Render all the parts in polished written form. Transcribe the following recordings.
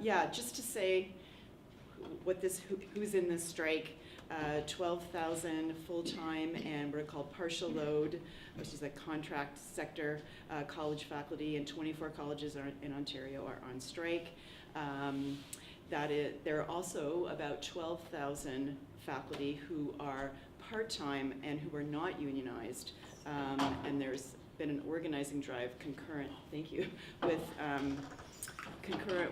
Yeah, just to say who's in this strike. 12,000 full-time and what are called partial load, which is a contract sector, college faculty, and 24 colleges in Ontario are on strike. There are also about 12,000 faculty who are part-time and who are not unionized, and there's been an organizing drive concurrent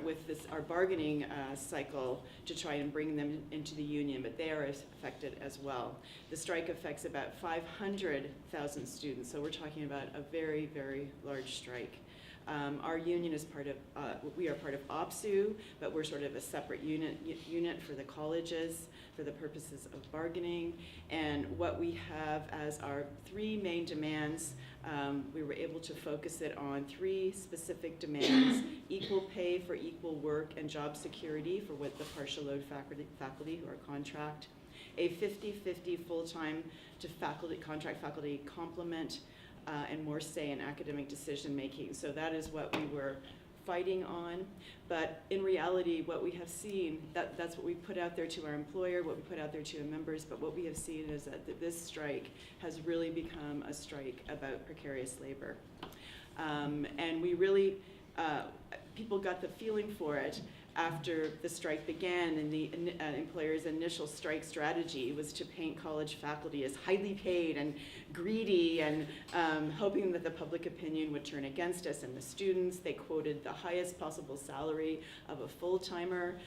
with this, our bargaining cycle, to try and bring them into the union, but they are affected as well. The strike affects about 500,000 students, so we're talking about a very, very large strike. Our union is we are part of OPSU, but we're sort of a separate unit for the colleges for the purposes of bargaining. And what we have as our three main demands, we were able to focus it on three specific demands: equal pay for equal work and job security for what the partial load faculty who are contract, a 50-50 full-time to contract faculty complement, and more say in academic decision making. So that is what we were fighting on. But in reality, what we have seen, that's what we put out there to our employer, what we put out there to our members, but what we have seen is that this strike has really become a strike about precarious labor. And we really, people got the feeling for it after the strike began, and the employer's initial strike strategy was to paint college faculty as highly paid and greedy, and hoping that the public opinion would turn against us and the students. They quoted the highest possible salary of a full-timer,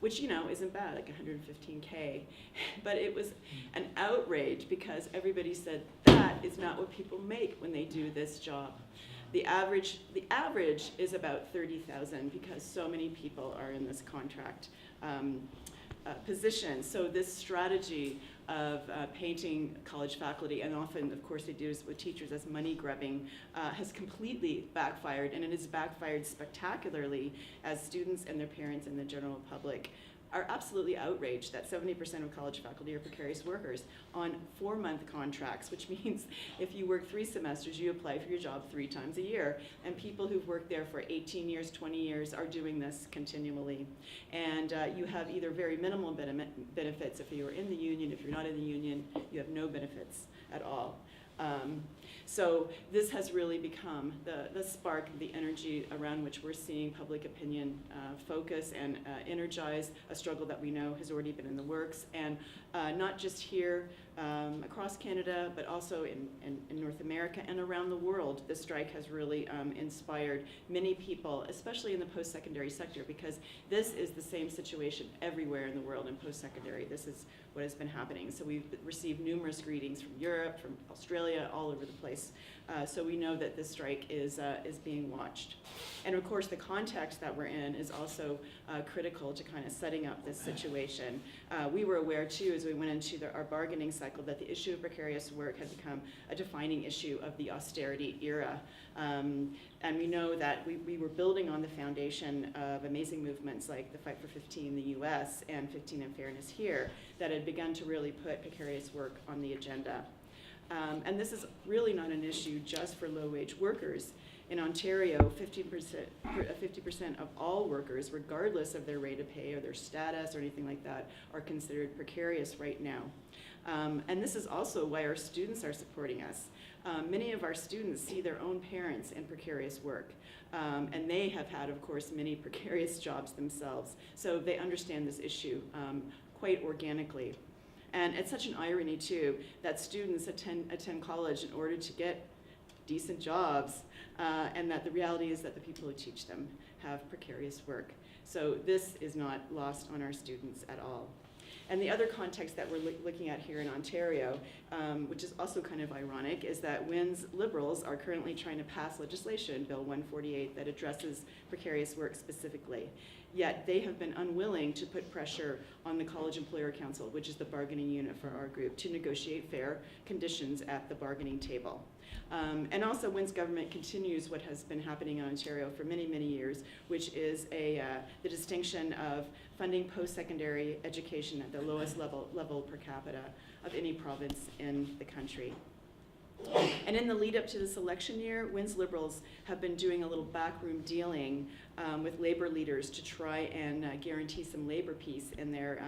which, you know, isn't bad, like $115K. But it was an outrage because everybody said that is not what people make when they do this job. The average is about 30,000 because so many people are in this contract position. So this strategy of painting college faculty, and often, of course, they do this with teachers, as money grubbing, has completely backfired, and it has backfired spectacularly as students and their parents and the general public are absolutely outraged that 70% of college faculty are precarious workers on 4-month contracts, which means if you work 3 semesters, you apply for your job 3 times a year. And people who've worked there for 18 years, 20 years are doing this continually. And you have either very minimal benefits if you're in the union. If you're not in the union, you have no benefits at all. So this has really become the spark, the energy around which we're seeing public opinion focus and energize a struggle that we know has already been in the works, and not just here across Canada, but also in North America and around the world. The strike has really inspired many people, especially in the post-secondary sector, because this is the same situation everywhere in the world in post-secondary. This is what has been happening. So we've received numerous greetings from Europe, from Australia, all over the place. So we know that this strike is being watched. And of course, the context that we're in is also critical to kind of setting up this situation. We were aware too, as we went into our bargaining cycle, that the issue of precarious work had become a defining issue of the austerity era. And we know that we were building on the foundation of amazing movements like the Fight for 15 in the US and 15 in Fairness here that had begun to really put precarious work on the agenda. And this is really not an issue just for low-wage workers. In Ontario, 50% of all workers, regardless of their rate of pay or their status or anything like that, are considered precarious right now. And this is also why our students are supporting us. Many of our students see their own parents in precarious work, and they have had, of course, many precarious jobs themselves. So they understand this issue quite organically. And it's such an irony, too, that students attend college in order to get decent jobs, and that the reality is that the people who teach them have precarious work. So this is not lost on our students at all. And the other context that we're looking at here in Ontario, which is also kind of ironic, is that WIN's Liberals are currently trying to pass legislation, Bill 148, that addresses precarious work specifically. Yet they have been unwilling to put pressure on the College Employer Council, which is the bargaining unit for our group, to negotiate fair conditions at the bargaining table. And also, WIN's government continues what has been happening in Ontario for many, many years, which is the distinction of funding post-secondary education at the lowest level per capita of any province in the country. And in the lead up to this election year, WINS Liberals have been doing a little backroom dealing with labor leaders to try and guarantee some labor peace in their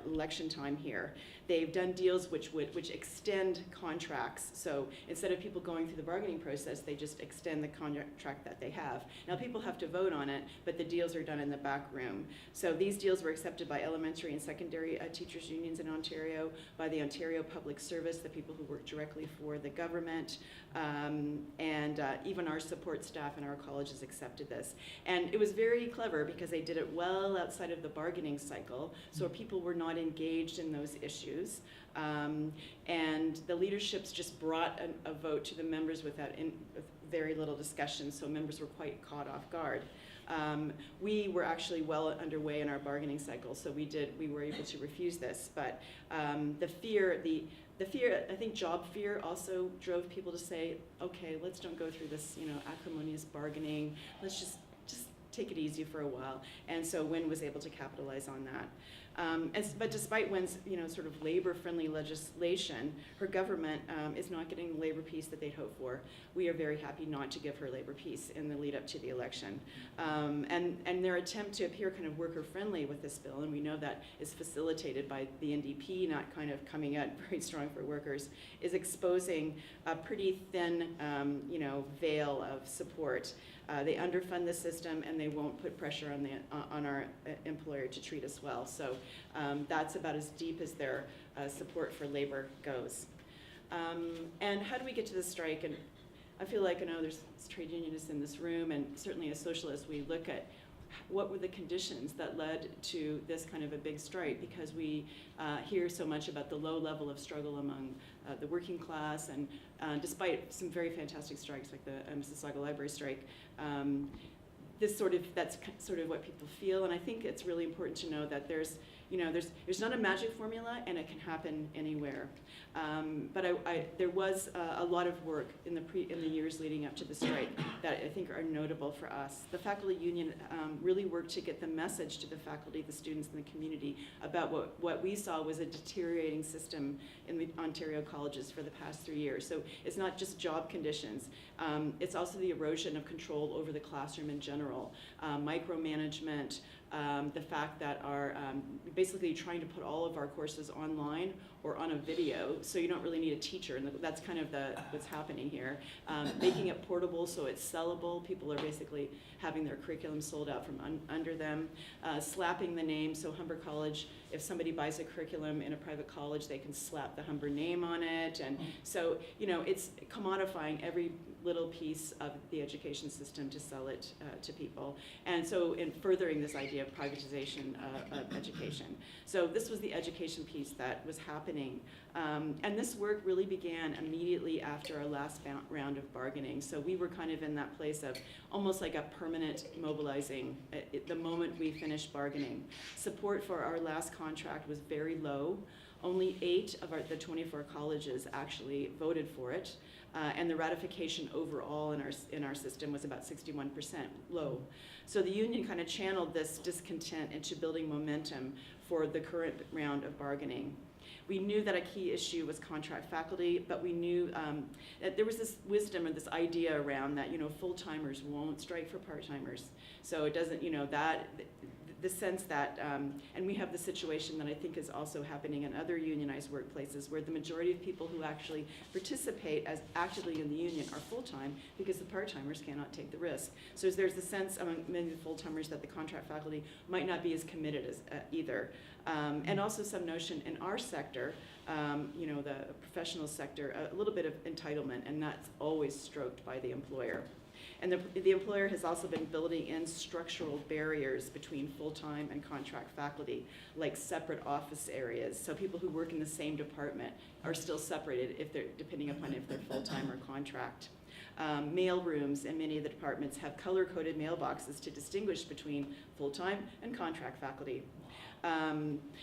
election time here. They've done deals which extend contracts. So instead of people going through the bargaining process, they just extend the contract that they have. Now people have to vote on it, but the deals are done in the back room. So these deals were accepted by elementary and secondary teachers unions in Ontario, by the Ontario Public Service, the people who work directly for the government, and even our support staff in our colleges accepted this. And it was very clever because they did it well outside of the bargaining cycle, so people were not engaged in those issues. And the leaderships just brought a vote to the members with very little discussion, so members were quite caught off guard. We were actually well underway in our bargaining cycle, so we were able to refuse this. But the fear, I think job fear also drove people to say, okay, let's don't go through this, acrimonious bargaining. Let's just take it easy for a while. And so WIN was able to capitalize on that. But despite WIN's sort of labor-friendly legislation, her government is not getting the labor peace that they'd hoped for. We are very happy not to give her labor peace in the lead up to the election. And their attempt to appear kind of worker-friendly with this bill, and we know that is facilitated by the NDP not kind of coming out very strong for workers, is exposing a pretty thin veil of support. They underfund the system, and they won't put pressure on our employer to treat us well. So that's about as deep as their support for labor goes. And how do we get to the strike? And I feel like there's trade unionists in this room, and certainly as socialists, we look at what were the conditions that led to this kind of a big strike, because we hear so much about the low level of struggle among the working class, and despite some very fantastic strikes like the Mississauga Library strike, that's sort of what people feel. And I think it's really important to know that there's not a magic formula, and it can happen anywhere. But there was a lot of work in the years leading up to the strike that I think are notable for us. The faculty union really worked to get the message to the faculty, the students, and the community about what we saw was a deteriorating system in the Ontario colleges for the past 3 years. So it's not just job conditions. It's also the erosion of control over the classroom in general, micromanagement, the fact that our basically trying to put all of our courses online or on a video, so you don't really need a teacher, and that's kind of what's happening here. Making it portable so it's sellable. People are basically having their curriculum sold out from under them. Slapping the name, so Humber College, if somebody buys a curriculum in a private college, they can slap the Humber name on it, and so it's commodifying every little piece of the education system to sell it to people. And so in furthering this idea of privatization of education. So this was the education piece that was happening. And this work really began immediately after our last round of bargaining. So we were kind of in that place of almost like a permanent mobilizing the moment we finished bargaining. Support for our last contract was very low. Only 8 of the 24 colleges actually voted for it. And the ratification overall in our system was about 61% low. So the union kind of channeled this discontent into building momentum for the current round of bargaining. We knew that a key issue was contract faculty, but we knew that there was this wisdom or this idea around that full-timers won't strike for part-timers. So it doesn't, the sense that, and we have the situation that I think is also happening in other unionized workplaces, where the majority of people who actually participate as actively in the union are full-time because the part-timers cannot take the risk. So there's the sense among many of the full-timers that the contract faculty might not be as committed as either. And also some notion in our sector, the professional sector, a little bit of entitlement, and that's always stroked by the employer. And the employer has also been building in structural barriers between full-time and contract faculty, like separate office areas. So people who work in the same department are still separated depending upon if they're full-time or contract. Mail rooms in many of the departments have color-coded mailboxes to distinguish between full-time and contract faculty.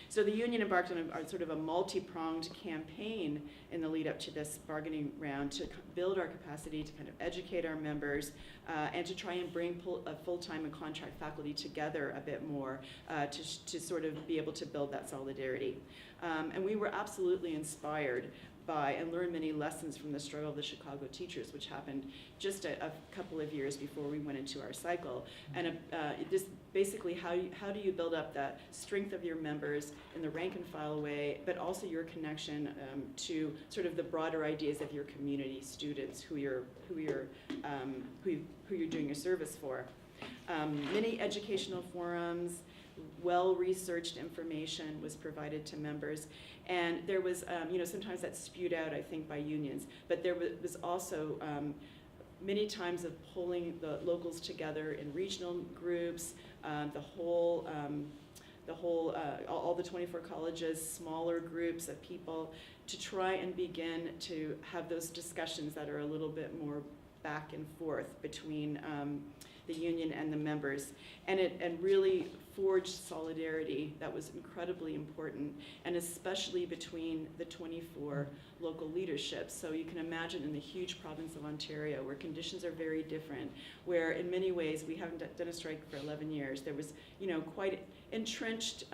So the union embarked on sort of a multi-pronged campaign in the lead up to this bargaining round to build our capacity to kind of educate our members and to try and bring full-time and contract faculty together a bit more to sort of be able to build that solidarity. And we were absolutely inspired by and learn many lessons from the struggle of the Chicago teachers, which happened just a couple of years before we went into our cycle. And this basically how do you build up that strength of your members in the rank and file way, but also your connection to sort of the broader ideas of your community students who you're doing your service for. Many educational forums, well-researched information was provided to members, and there was, sometimes that's spewed out, I think, by unions, but there was also many times of pulling the locals together in regional groups, all the 24 colleges, smaller groups of people, to try and begin to have those discussions that are a little bit more back and forth between the union and the members, and really forged solidarity that was incredibly important, and especially between the 24 local leaderships. So you can imagine in the huge province of Ontario, where conditions are very different, where in many ways we haven't done a strike for 11 years. There was, quite entrenched,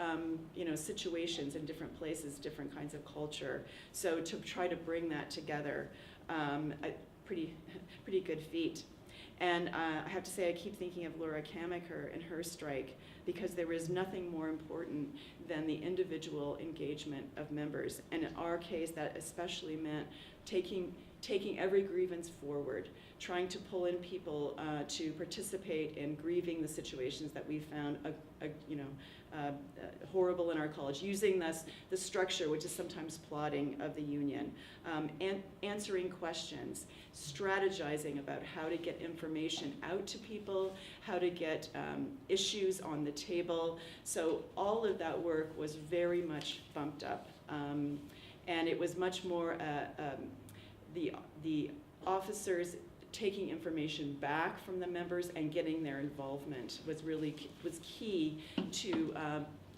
situations in different places, different kinds of culture. So to try to bring that together, a pretty good feat. And I have to say, I keep thinking of Laura Kamaker and her strike, because there is nothing more important than the individual engagement of members. And in our case, that especially meant taking every grievance forward, trying to pull in people to participate in grieving the situations that we found horrible in our college, using the structure, which is sometimes plotting, of the union, and answering questions, strategizing about how to get information out to people, how to get issues on the table. So all of that work was very much bumped up, and it was much more the officers taking information back from the members and getting their involvement was key to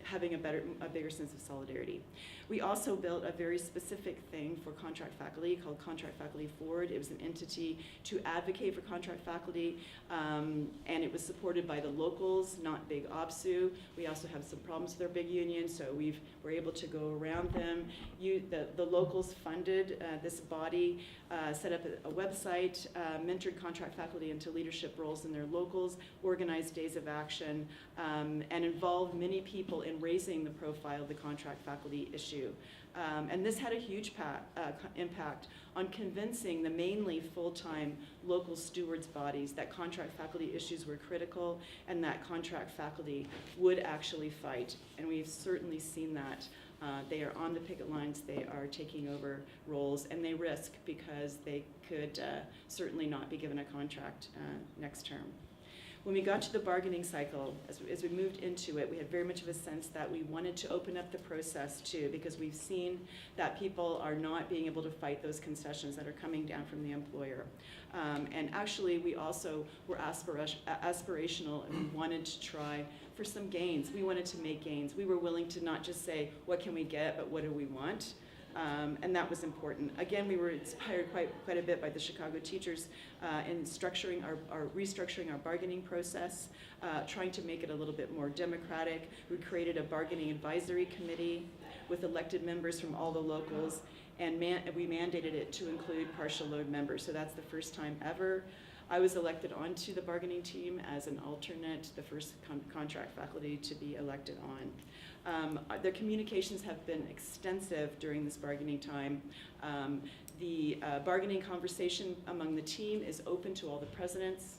having a bigger sense of solidarity. We also built a very specific thing for contract faculty called Contract Faculty Forward. It was an entity to advocate for contract faculty, and it was supported by the locals, not big OPSU. We also have some problems with our big unions, so we're able to go around them. The locals funded this body, set up a website, mentored contract faculty into leadership roles in their locals, organized days of action, and involved many people in raising the profile of the contract faculty issue. And this had a huge impact on convincing the mainly full-time local stewards bodies that contract faculty issues were critical and that contract faculty would actually fight. And we've certainly seen that. They are on the picket lines, they are taking over roles, and they risk because they could certainly not be given a contract next term. When we got to the bargaining cycle, as we moved into it, we had very much of a sense that we wanted to open up the process too, because we've seen that people are not being able to fight those concessions that are coming down from the employer. And actually, we also were aspirational, and we wanted to try for some gains. We wanted to make gains. We were willing to not just say, what can we get, but what do we want? And that was important. Again, we were inspired quite a bit by the Chicago teachers in restructuring our bargaining process, trying to make it a little bit more democratic. We created a bargaining advisory committee with elected members from all the locals, and we mandated it to include partial load members. So that's the first time ever. I was elected onto the bargaining team as an alternate, the first contract faculty to be elected on. Their communications have been extensive during this bargaining time. The bargaining conversation among the team is open to all the presidents.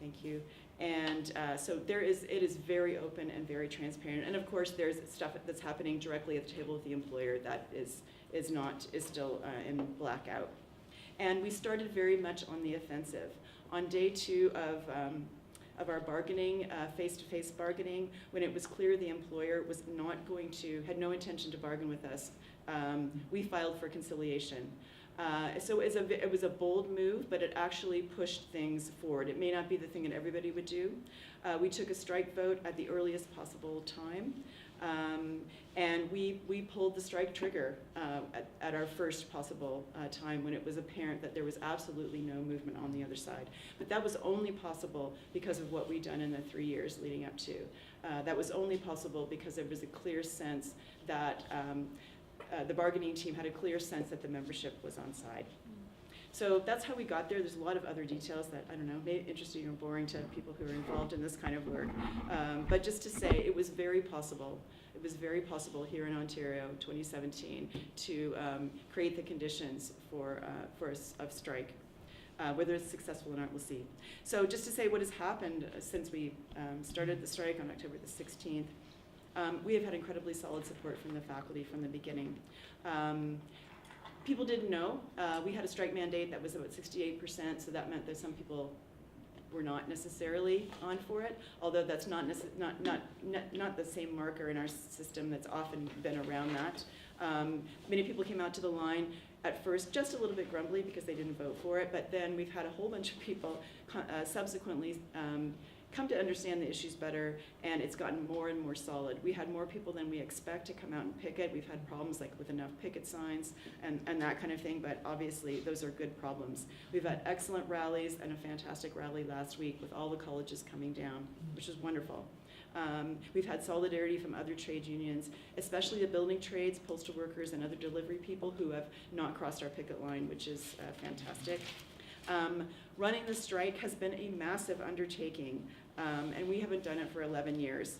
Thank you. And so it is very open and very transparent. And of course, there's stuff that's happening directly at the table with the employer that is still in blackout. And we started very much on the offensive. On day 2 of our bargaining, face-to-face bargaining, when it was clear the employer was had no intention to bargain with us, we filed for conciliation. So it was a bold move, but it actually pushed things forward. It may not be the thing that everybody would do. We took a strike vote at the earliest possible time, and we pulled the strike trigger at our first possible time when it was apparent that there was absolutely no movement on the other side. But that was only possible because of what we'd done in the 3 years leading up to. That was only possible because there was a clear sense that the bargaining team had a clear sense that the membership was on side. So that's how we got there. There's a lot of other details that, I don't know, may be interesting or boring to people who are involved in this kind of work. But just to say, it was very possible. It was very possible here in Ontario, 2017, to create the conditions for a strike. Whether it's successful or not, we'll see. So just to say what has happened since we started the strike on October the 16th, we have had incredibly solid support from the faculty from the beginning. People didn't know. We had a strike mandate that was about 68%, so that meant that some people were not necessarily on for it, although that's not the same marker in our system that's often been around that. Many people came out to the line at first just a little bit grumbly because they didn't vote for it, but then we've had a whole bunch of people subsequently come to understand the issues better, and it's gotten more and more solid. We had more people than we expect to come out and picket. We've had problems like with enough picket signs and that kind of thing, but obviously those are good problems. We've had excellent rallies and a fantastic rally last week with all the colleges coming down, which is wonderful. We've had solidarity from other trade unions, especially the building trades, postal workers, and other delivery people who have not crossed our picket line, which is fantastic. Running the strike has been a massive undertaking, and we haven't done it for 11 years.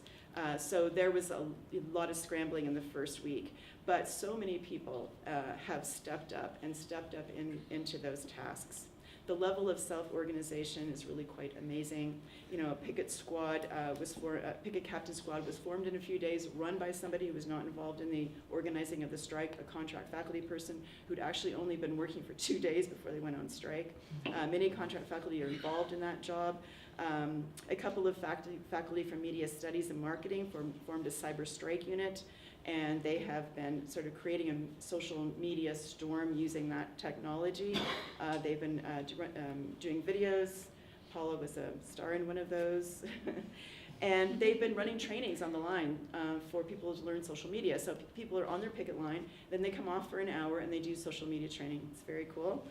So there was a lot of scrambling in the first week, but so many people have stepped up into those tasks. The level of self-organization is really quite amazing. You know, a picket squad picket captain squad was formed in a few days, run by somebody who was not involved in the organizing of the strike, a contract faculty person who'd actually only been working for 2 days before they went on strike. Many contract faculty are involved in that job. A couple of faculty from media studies and marketing formed a cyber strike unit, and they have been sort of creating a social media storm using that technology. They've been doing videos. Paula was a star in one of those. And they've been running trainings on the line for people to learn social media. So people are on their picket line, then they come off for an hour and they do social media training. It's very cool.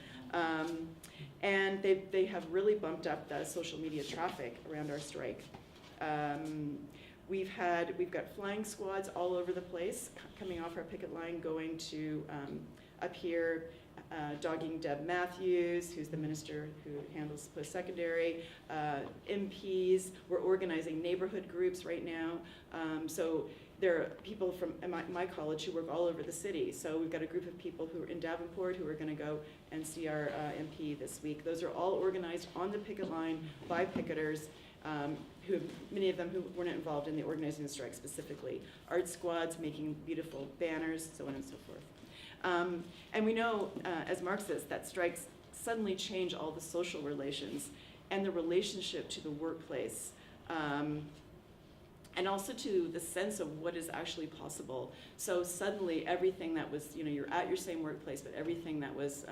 And they have really bumped up the social media traffic around our strike. We've got flying squads all over the place, coming off our picket line, going to up here, dogging Deb Matthews, who's the minister who handles post-secondary, MPs. We're organizing neighborhood groups right now. So there are people from my college who work all over the city. So we've got a group of people who are in Davenport who are going to go and see our MP this week. Those are all organized on the picket line by picketers. Many of them who weren't involved in the organizing the strike specifically. Art squads making beautiful banners, so on and so forth. And we know, as Marxists, that strikes suddenly change all the social relations and the relationship to the workplace, and also to the sense of what is actually possible. So suddenly everything that was, you're at your same workplace, but everything that was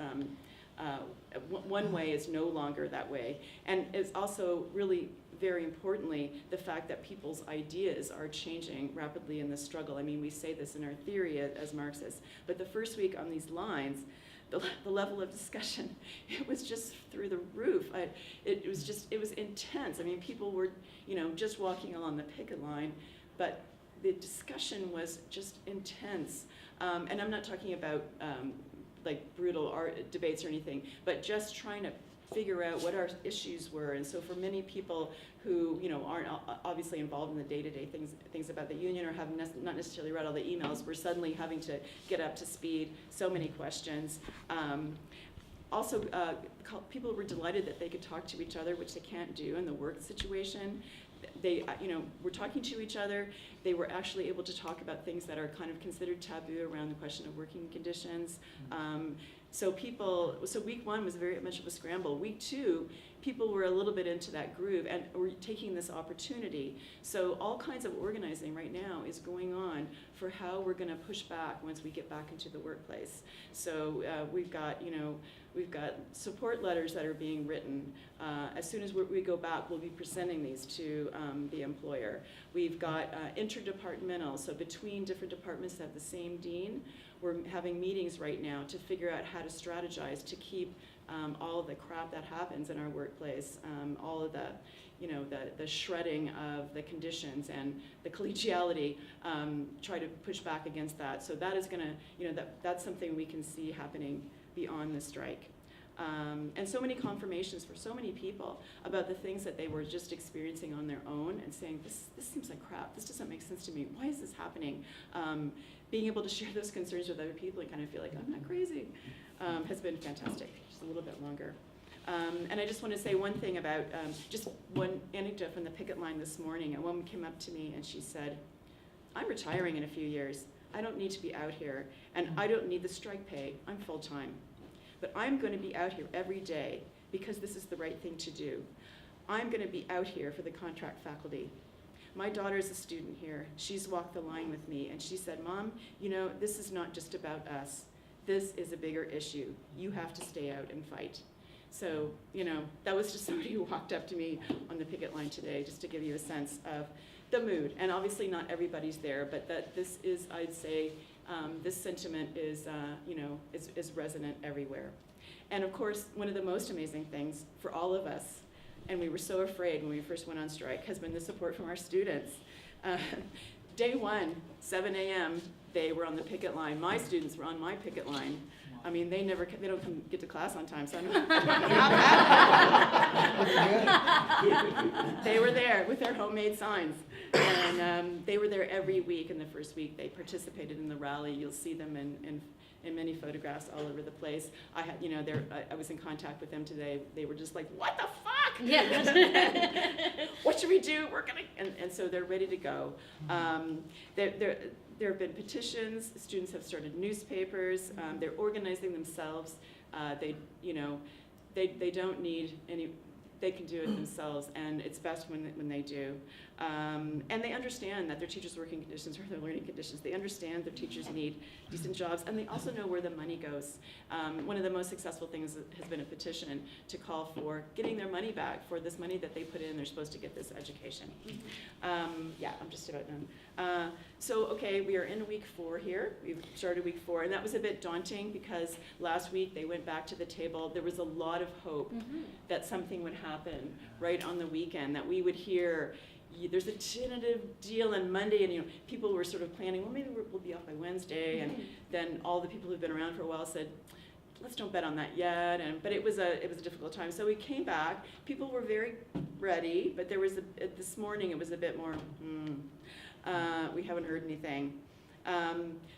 one way is no longer that way. And it's also really, very importantly, the fact that people's ideas are changing rapidly in this struggle. I mean, we say this in our theory as Marxists, but the first week on these lines, the level of discussion, it was just through the roof. It was intense. I mean, people were, just walking along the picket line, but the discussion was just intense. And I'm not talking about like brutal debates or anything, but just trying to figure out what our issues were. And so for many people who aren't obviously involved in the day-to-day things about the union or have not necessarily read all the emails, we're suddenly having to get up to speed. So many questions. Also, people were delighted that they could talk to each other, which they can't do in the work situation. They were talking to each other. They were actually able to talk about things that are kind of considered taboo around the question of working conditions. So week one was very much of a scramble. Week two, people were a little bit into that groove and were taking this opportunity. So all kinds of organizing right now is going on for how we're going to push back once we get back into the workplace. So we've got support letters that are being written. As soon as we go back, we'll be presenting these to the employer. We've got interdepartmental, so between different departments that have the same dean. We're having meetings right now to figure out how to strategize to keep all of the crap that happens in our workplace, all of the the shredding of the conditions and the collegiality, try to push back against that. So that is going to, that's something we can see happening beyond the strike. And so many confirmations for so many people about the things that they were just experiencing on their own and saying, this seems like crap, this doesn't make sense to me, why is this happening? Being able to share those concerns with other people and kind of feel like, I'm not crazy, has been fantastic, just a little bit longer. And I just want to say one thing about, just one anecdote from the picket line this morning. A woman came up to me and she said, I'm retiring in a few years. I don't need to be out here, and I don't need the strike pay. I'm full-time. But I'm going to be out here every day because this is the right thing to do. I'm going to be out here for the contract faculty. My daughter's a student here. She's walked the line with me, and she said, Mom, this is not just about us. This is a bigger issue. You have to stay out and fight. So, that was just somebody who walked up to me on the picket line today, just to give you a sense of the mood. And obviously not everybody's there, but that this is, I'd say, this sentiment is, is resonant everywhere. And of course, one of the most amazing things for all of us, and we were so afraid when we first went on strike, has been the support from our students. Day one, 7 a.m., they were on the picket line. My students were on my picket line. I mean, they don't get to class on time, so I don't know how bad. They were there with their homemade signs, and they were there every week. In the first week, they participated in the rally. You'll see them in many photographs all over the place. I had, I was in contact with them today. They were just like, "What the fuck? Yeah. What should we do? We're gonna," and so they're ready to go. There have been petitions. Students have started newspapers. They're organizing themselves. They don't need any. They can do it themselves, and it's best when they do. And they understand that their teachers' working conditions are their learning conditions. They understand their teachers need decent jobs, and they also know where the money goes. One of the most successful things has been a petition to call for getting their money back for this money that they put in. They're supposed to get this education. Yeah, I'm just about done. So, okay, we are in week 4 here. We've started week 4, and that was a bit daunting because last week they went back to the table. There was a lot of hope that something would happen right on the weekend, that we would hear, there's a tentative deal on Monday, and people were sort of planning, well, maybe we'll be off by Wednesday, and then all the people who've been around for a while said, let's don't bet on that yet. But it was a difficult time. So we came back. People were very ready, but there was this morning it was a bit more. We haven't heard anything.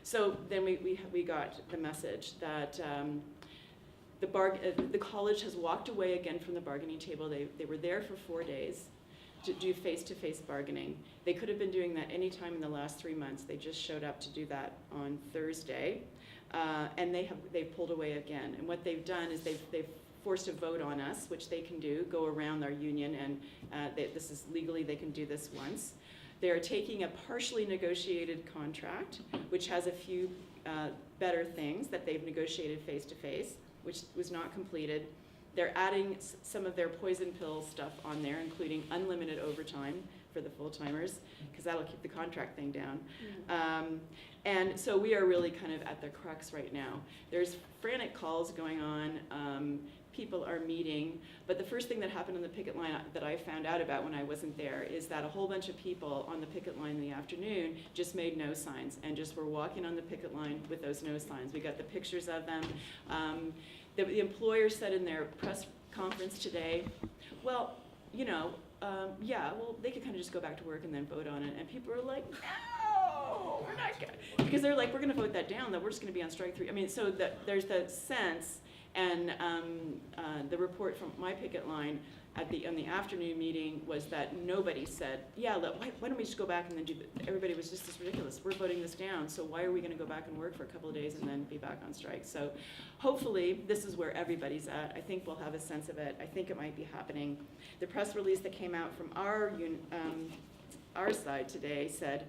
So then we got the message that the college has walked away again from the bargaining table. They were there for 4 days to do face-to-face bargaining. They could have been doing that any time in the last 3 months. They just showed up to do that on Thursday, and they've pulled away again. And what they've done is they've forced a vote on us, which they can do, go around our union, and this is legally, they can do this once. They're taking a partially negotiated contract, which has a few better things that they've negotiated face-to-face, which was not completed. They're adding some of their poison pill stuff on there, including unlimited overtime for the full-timers, because that'll keep the contract thing down. And so we are really kind of at the crux right now. There's frantic calls going on. People are meeting, but the first thing that happened on the picket line that I found out about when I wasn't there is that a whole bunch of people on the picket line in the afternoon just made no signs and just were walking on the picket line with those no signs. We got the pictures of them. The employer said in their press conference today, well, yeah, well, they could kind of just go back to work and then vote on it. And people are like, no, we're not going to. Because they're like, we're going to vote that down, that we're just going to be on strike 3. I mean, so there's that sense. And the report from my picket line on the afternoon meeting was that nobody said, yeah, look, why don't we just go back and then do everybody was just, this is ridiculous. We're voting this down, so why are we going to go back and work for a couple of days and then be back on strike? So hopefully this is where everybody's at. I think we'll have a sense of it. I think it might be happening. The press release that came out from our side today said,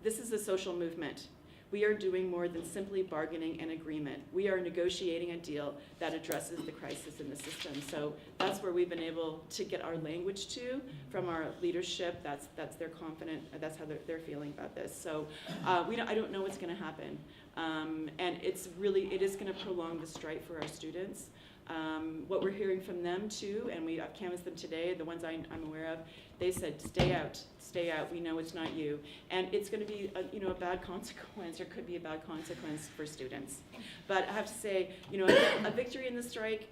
this is a social movement. We are doing more than simply bargaining an agreement. We are negotiating a deal that addresses the crisis in the system. So that's where we've been able to get our language to from our leadership. That's their confident. That's how they're feeling about this. So I don't know what's going to happen, and it is going to prolong the strike for our students. What we're hearing from them too, and I've canvassed them today, the ones I'm aware of, they said, stay out, we know it's not you. And it's going to be a bad consequence, or could be a bad consequence for students. But I have to say, a victory in the strike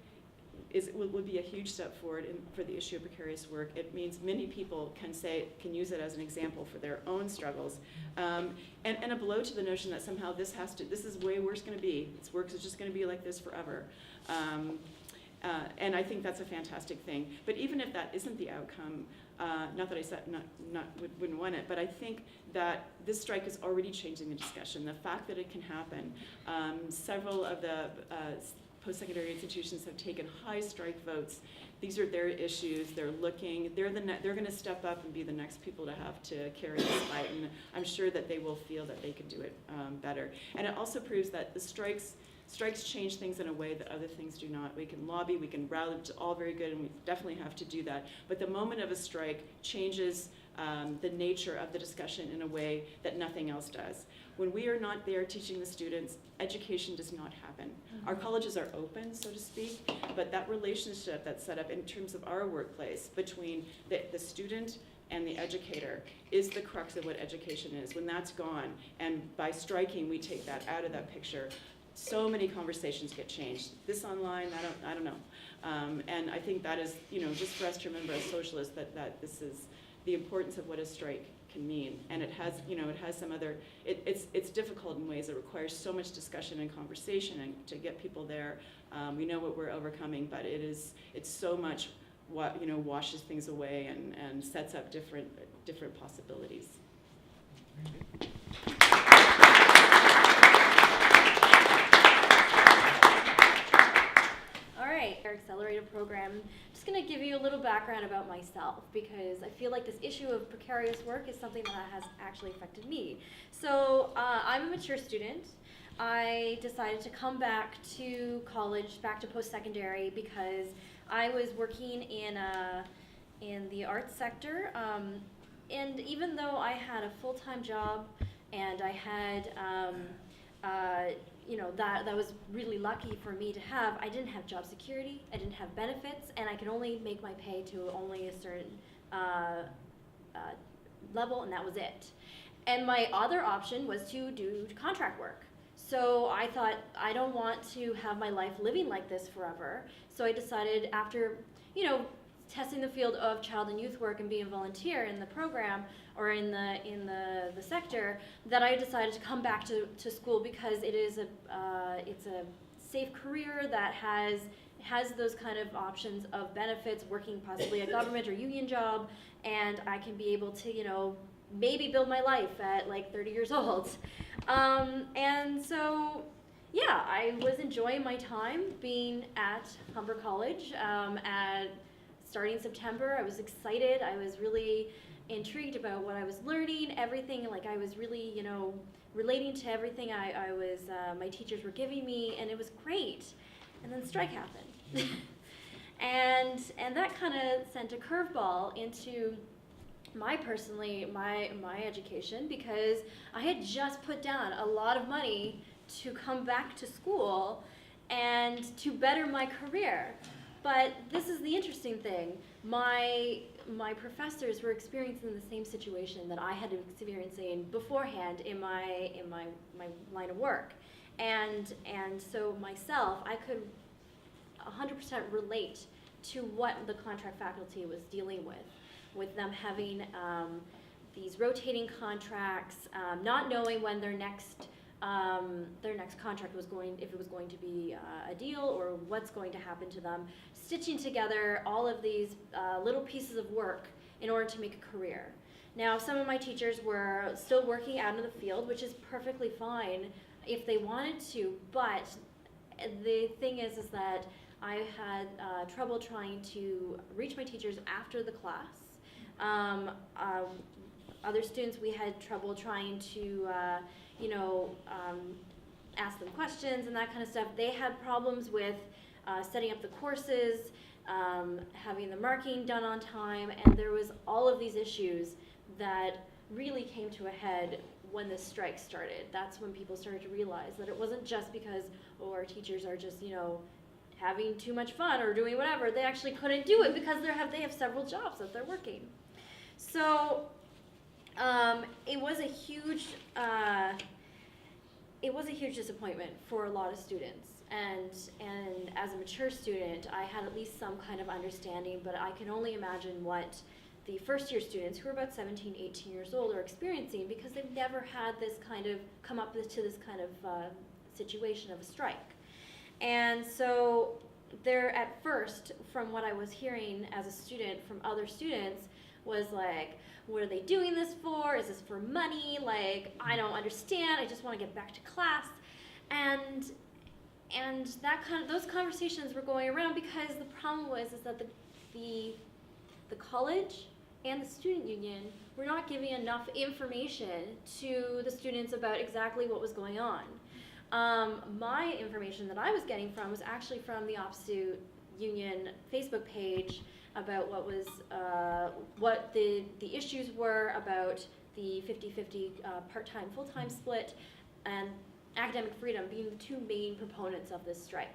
would be a huge step forward for the issue of precarious work. It means many people can use it as an example for their own struggles, and a blow to the notion that somehow this is way worse going to be. Work is just going to be like this forever. And I think that's a fantastic thing. But even if that isn't the outcome, not that I said wouldn't want it, but I think that this strike is already changing the discussion. The fact that it can happen, several of the post-secondary institutions have taken high strike votes. These are their issues. They're looking. They're going to step up and be the next people to have to carry this fight. And I'm sure that they will feel that they can do it better. And it also proves that the strikes change things in a way that other things do not. We can lobby, we can rally, it's all very good, and we definitely have to do that. But the moment of a strike changes the nature of the discussion in a way that nothing else does. When we are not there teaching the students, education does not happen. Mm-hmm. Our colleges are open, so to speak, but that relationship that's set up in terms of our workplace between the student and the educator is the crux of what education is. When that's gone, and by striking we take that out of that picture, so many conversations get changed. This online, I don't know. And I think that is, just for us to remember as socialists that this is the importance of what a strike can mean. And it has some other, it's difficult in ways. It requires so much discussion and conversation and to get people there. We know what we're overcoming, but it's so much what, washes things away and sets up different possibilities. Our accelerator program. Just going to give you a little background about myself, because I feel like this issue of precarious work is something that has actually affected me. So I'm a mature student. I decided to come back to college, back to post-secondary, because I was working in the arts sector, and even though I had a full-time job and I had that was really lucky for me to have. I didn't have job security, I didn't have benefits, and I could only make my pay to only a certain level, and that was it. And my other option was to do contract work. So I thought, I don't want to have my life living like this forever. So I decided, after testing the field of child and youth work and being a volunteer in the program or in the sector, that I decided to come back to school, because it's a safe career that has those kind of options of benefits, working possibly a government or union job, and I can be able to maybe build my life at like 30 years old. And so yeah, I was enjoying my time being at Humber College. Starting September, I was excited. I was really intrigued about what I was learning, everything. Like, I was really, relating to everything my teachers were giving me, and it was great. And then strike happened. and that kind of sent a curveball into my education, because I had just put down a lot of money to come back to school and to better my career. But this is the interesting thing. My professors were experiencing the same situation that I had been experiencing beforehand in my line of work. And so myself, I could 100% relate to what the contract faculty was dealing with them having these rotating contracts, not knowing when their next contract was going to be a deal, or what's going to happen to them, stitching together all of these little pieces of work in order to make a career. Now, some of my teachers were still working out in the field, which is perfectly fine if they wanted to, but the thing is that I had trouble trying to reach my teachers after the class. Other students, we had trouble trying to ask them questions and that kind of stuff. They had problems with setting up the courses, having the marking done on time, and there was all of these issues that really came to a head when the strike started. That's when people started to realize that it wasn't just because, our teachers are just, having too much fun or doing whatever, they actually couldn't do it because they have several jobs that they're working. So it was a huge disappointment for a lot of students. And as a mature student, I had at least some kind of understanding, but I can only imagine what the first year students, who are about 17, 18 years old, are experiencing, because they've never had this kind of, come up to this kind of situation of a strike. And so there, at first, from what I was hearing as a student from other students, was like, what are they doing this for? Is this for money? Like, I don't understand. I just want to get back to class. And those conversations were going around, because the problem was that the college and the student union were not giving enough information to the students about exactly what was going on. My information that I was getting from was actually from the Opposite Union Facebook page about what the issues were about the 50-50 part-time, full-time split, and academic freedom being the two main proponents of this strike.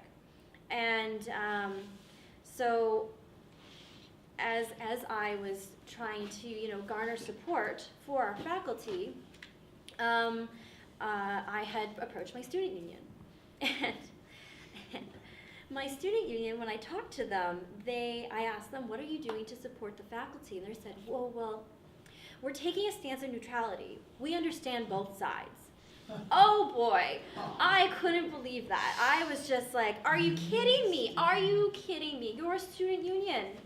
And so as I was trying to garner support for our faculty, I had approached my student union. And my student union, when I talked to them, I asked them, what are you doing to support the faculty? And they said, well, we're taking a stance of neutrality. We understand both sides. Oh boy, I couldn't believe that. I was just like, are you kidding me? Are you kidding me? You're a student union.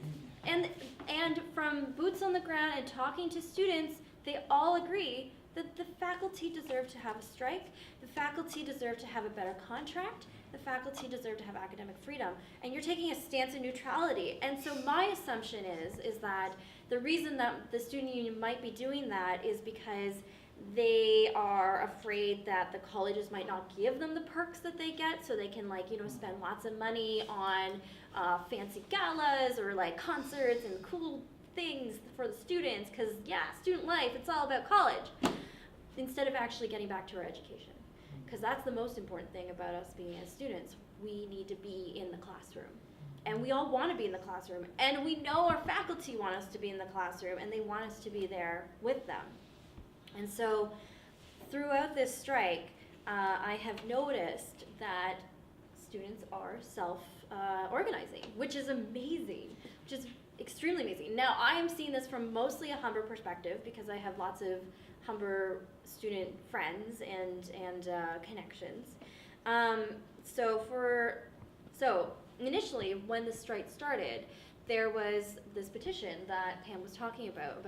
And from boots on the ground and talking to students, they all agree that the faculty deserve to have a strike, the faculty deserve to have a better contract, the faculty deserve to have academic freedom, and you're taking a stance of neutrality. And so my assumption is that the reason that the student union might be doing that is because they are afraid that the colleges might not give them the perks that they get, so they can spend lots of money on fancy galas or concerts and cool things for the students, because student life, it's all about college, instead of actually getting back to our education. Because that's the most important thing about us being as students. We need to be in the classroom. And we all want to be in the classroom. And we know our faculty want us to be in the classroom, and they want us to be there with them. And so throughout this strike, I have noticed that students are self-organizing, which is amazing, which is extremely amazing. Now, I am seeing this from mostly a Humber perspective, because I have lots of Humber student friends and connections. So initially, when the strike started, there was this petition that Pam was talking about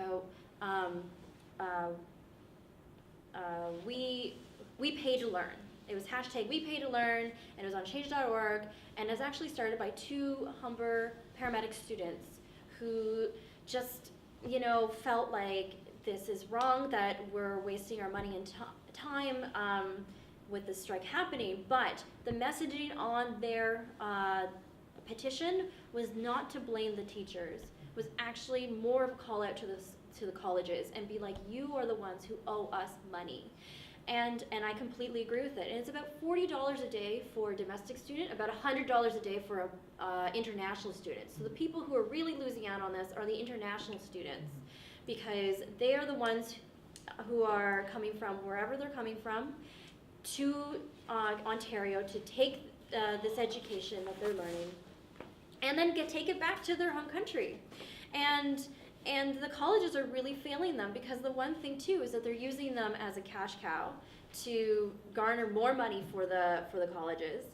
we pay to learn. It was hashtag we pay to learn, and it was on change.org, and it was actually started by 2 Humber paramedic students who just felt like this is wrong, that we're wasting our money and time with the strike happening. But the messaging on their petition was not to blame the teachers, was actually more of a call out to the colleges and be like, you are the ones who owe us money. And I completely agree with it. And it's about $40 a day for a domestic student, about $100 a day for international students. So the people who are really losing out on this are the international students, because they are the ones who are coming from wherever they're coming from to Ontario to take this education that they're learning, and then take it back to their home country. And the colleges are really failing them, because the one thing too is that they're using them as a cash cow to garner more money for the colleges,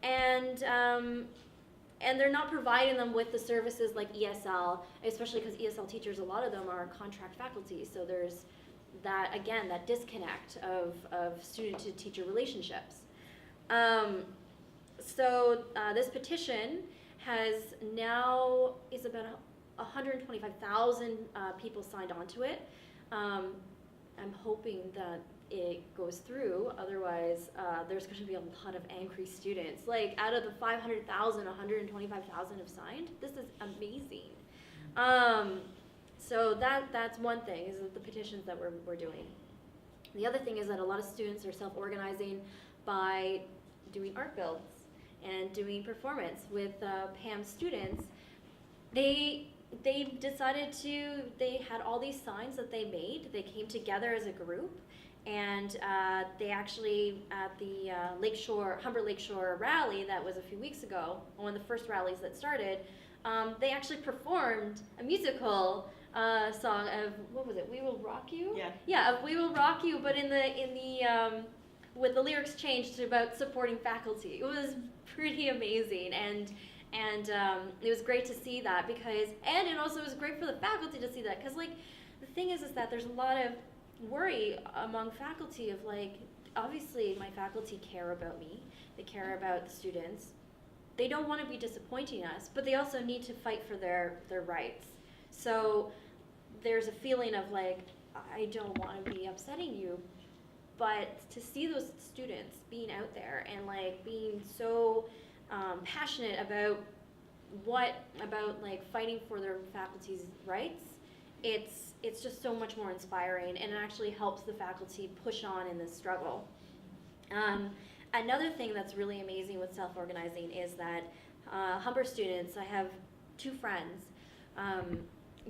and they're not providing them with the services like ESL, especially because ESL teachers, a lot of them are contract faculty, so there's that disconnect of student to teacher relationships. So this petition is about 125,000 people signed onto it. I'm hoping that it goes through, otherwise there's going to be a lot of angry students. Out of the 500,000, 125,000 have signed. This is amazing. So that's one thing, is the petitions that we're doing. The other thing is that a lot of students are self-organizing by doing art builds. and doing performance with Pam's students, they decided to, they had all these signs that they made. They came together as a group, and they actually, at the Humber Lakeshore rally that was a few weeks ago, one of the first rallies that started, they actually performed a musical song of, what was it, We Will Rock You? Yeah. Yeah, of We Will Rock You, but in the with the lyrics changed to about supporting faculty. It was pretty amazing, and it was great to see that, because, and it also was great for the faculty to see that, because like the thing is that there's a lot of worry among faculty of like, obviously my faculty care about me, they care about the students, they don't want to be disappointing us, but they also need to fight for their rights. So there's a feeling of like, I don't want to be upsetting you, but to see those students being out there and like being so passionate about like fighting for their faculty's rights, it's just so much more inspiring, and it actually helps the faculty push on in this struggle. Another thing that's really amazing with self-organizing is that Humber students, I have two friends,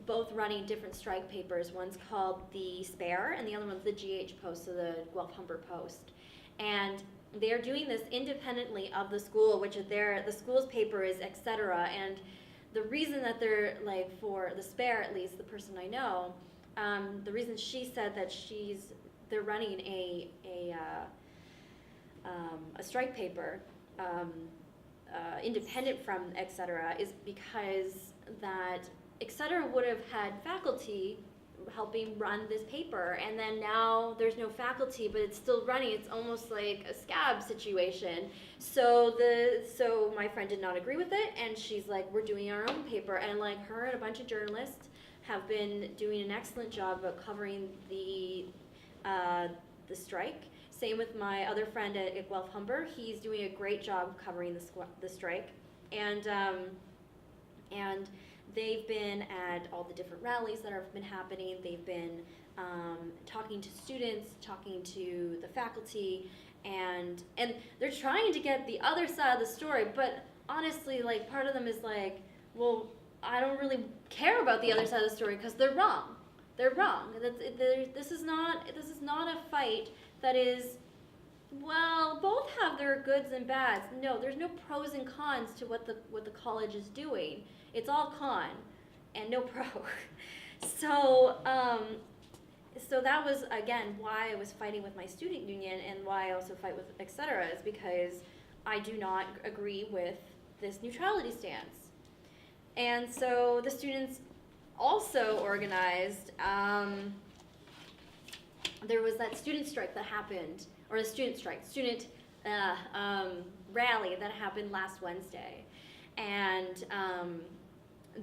both running different strike papers. One's called the Spare, and the other one's the GH Post, so the Guelph Humber Post. And they're doing this independently of the school, which is the school's paper is etc. And the reason that they're, like, for the Spare, at least the person I know, the reason she said that they're running a strike paper independent from etc. is because that etc. would have had faculty helping run this paper, and then now there's no faculty, but it's still running. It's almost like a scab situation. So my friend did not agree with it, and she's like, we're doing our own paper. And like her and a bunch of journalists have been doing an excellent job of covering the strike. Same with my other friend at Guelph Humber. He's doing a great job covering the strike, and they've been at all the different rallies that have been happening. They've been talking to students, talking to the faculty, and they're trying to get the other side of the story. But honestly, like, part of them is like, well, I don't really care about the other side of the story because they're wrong. They're wrong. This is not a fight that is, well, both have their goods and bads. No, there's no pros and cons to what the college is doing. It's all con and no pro. So that was, again, why I was fighting with my student union, and why I also fight with etc. is because I do not agree with this neutrality stance. And so the students also organized, there was that student strike that happened, or a student rally that happened last Wednesday. And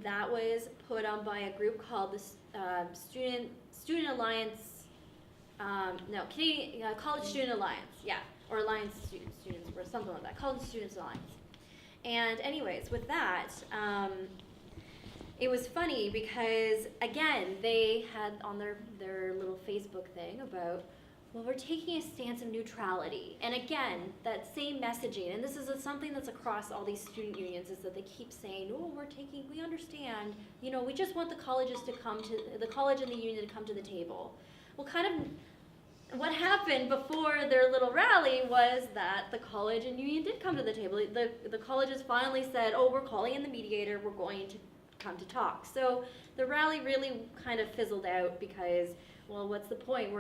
that was put on by a group called the Student Alliance, Canadian College Student Alliance, yeah, or Alliance Students, or something like that, College Students Alliance. And anyways, with that, it was funny because, again, they had on their little Facebook thing about, well, we're taking a stance of neutrality. And again, that same messaging, and this is something that's across all these student unions, is that they keep saying, oh, we understand, we just want the college and the union to come to the table. Well, kind of what happened before their little rally was that the college and union did come to the table. The colleges finally said, oh, we're calling in the mediator, we're going to come to talk. So the rally really kind of fizzled out because, well, what's the point?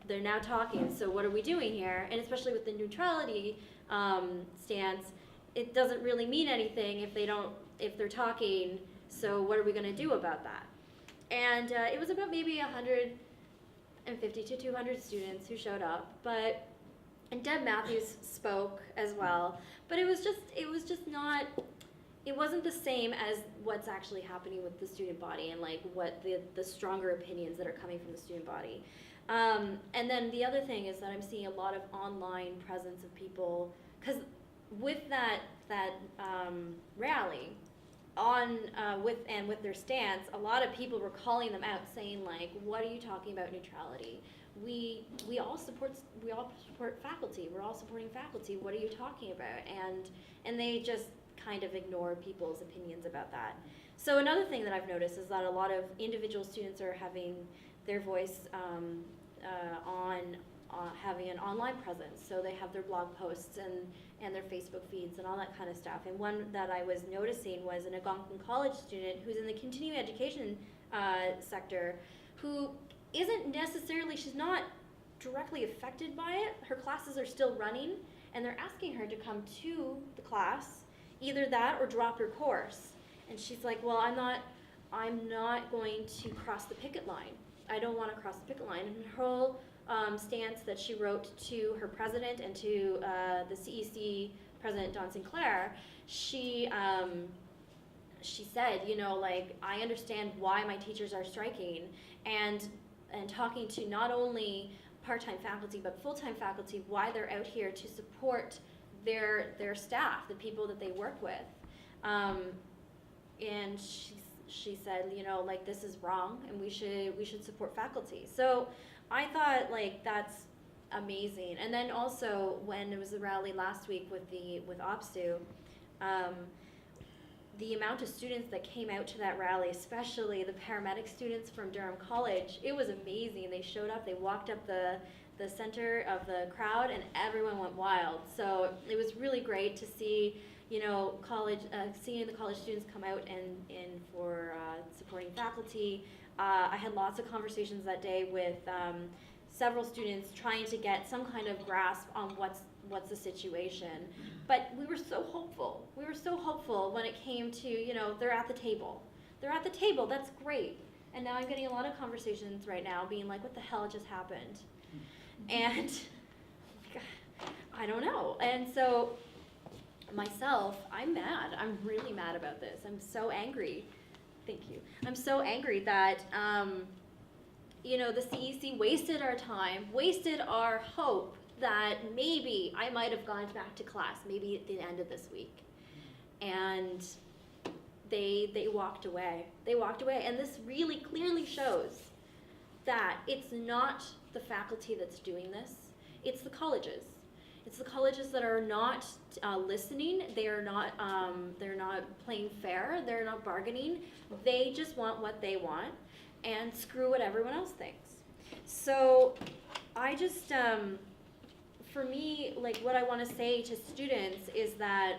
They're now talking, so what are we doing here? And especially with the neutrality stance, it doesn't really mean anything if they're talking, so what are we gonna do about that? And it was about maybe 150 to 200 students who showed up, and Deb Matthews spoke as well, but it wasn't the same as what's actually happening with the student body, and like what the stronger opinions that are coming from the student body. And then the other thing is that I'm seeing a lot of online presence of people, because with that rally, with their stance, a lot of people were calling them out, saying like, what are you talking about neutrality? we all support faculty. We're all supporting faculty. What are you talking about? And they just kind of ignore people's opinions about that. So another thing that I've noticed is that a lot of individual students are having their voice having an online presence. So they have their blog posts and their Facebook feeds and all that kind of stuff. And one that I was noticing was an Algonquin College student who's in the continuing education sector, who isn't necessarily, she's not directly affected by it. Her classes are still running, and they're asking her to come to the class, either that or drop her course. And she's like, well, I'm not going to cross the picket line. I don't want to cross the picket line. And her whole stance that she wrote to her president and to the CEC president, Don Sinclair, she said, you know, like, I understand why my teachers are striking, and talking to not only part-time faculty but full-time faculty, why they're out here to support their staff, the people that they work with. And she said, you know, like, this is wrong, and we should support faculty. So I thought, like, that's amazing. And then also when it was the rally last week with OPSU, the amount of students that came out to that rally, especially the paramedic students from Durham College, it was amazing. They showed up, they walked up the center of the crowd, and everyone went wild. So it was really great to see, you know, seeing the college students come out and for supporting faculty. I had lots of conversations that day with several students trying to get some kind of grasp on what's the situation. But we were so hopeful. We were so hopeful when it came to, you know, they're at the table. They're at the table, that's great. And now I'm getting a lot of conversations right now being like, what the hell just happened? And I don't know. And so myself, I'm mad. I'm really mad about this. I'm so angry. Thank you. I'm so angry that, you know, the CEC wasted our time, wasted our hope that maybe I might have gone back to class, maybe at the end of this week. And they walked away. They walked away. And this really clearly shows that it's not the faculty that's doing this. It's the colleges. It's the colleges that are not listening. They are not. They're not playing fair. They're not bargaining. They just want what they want, and screw what everyone else thinks. So, I just, for me, like, what I want to say to students is that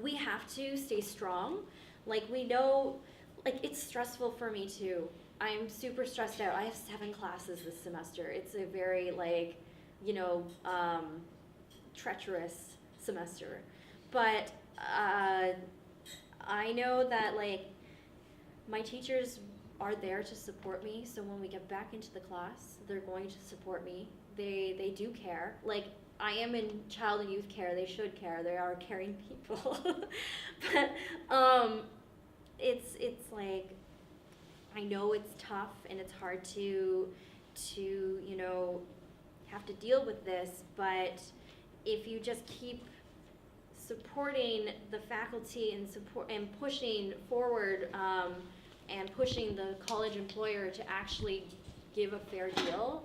we have to stay strong. Like, we know, like, it's stressful for me too. I'm super stressed out. I have 7 classes this semester. It's a very, like, you know, treacherous semester. But I know that, like, my teachers are there to support me, so when we get back into the class, they're going to support me. They do care. Like, I am in child and youth care. They should care. They are caring people. But it's like, I know it's tough and it's hard to you know, have to deal with this, but if you just keep supporting the faculty and pushing forward and pushing the college employer to actually give a fair deal,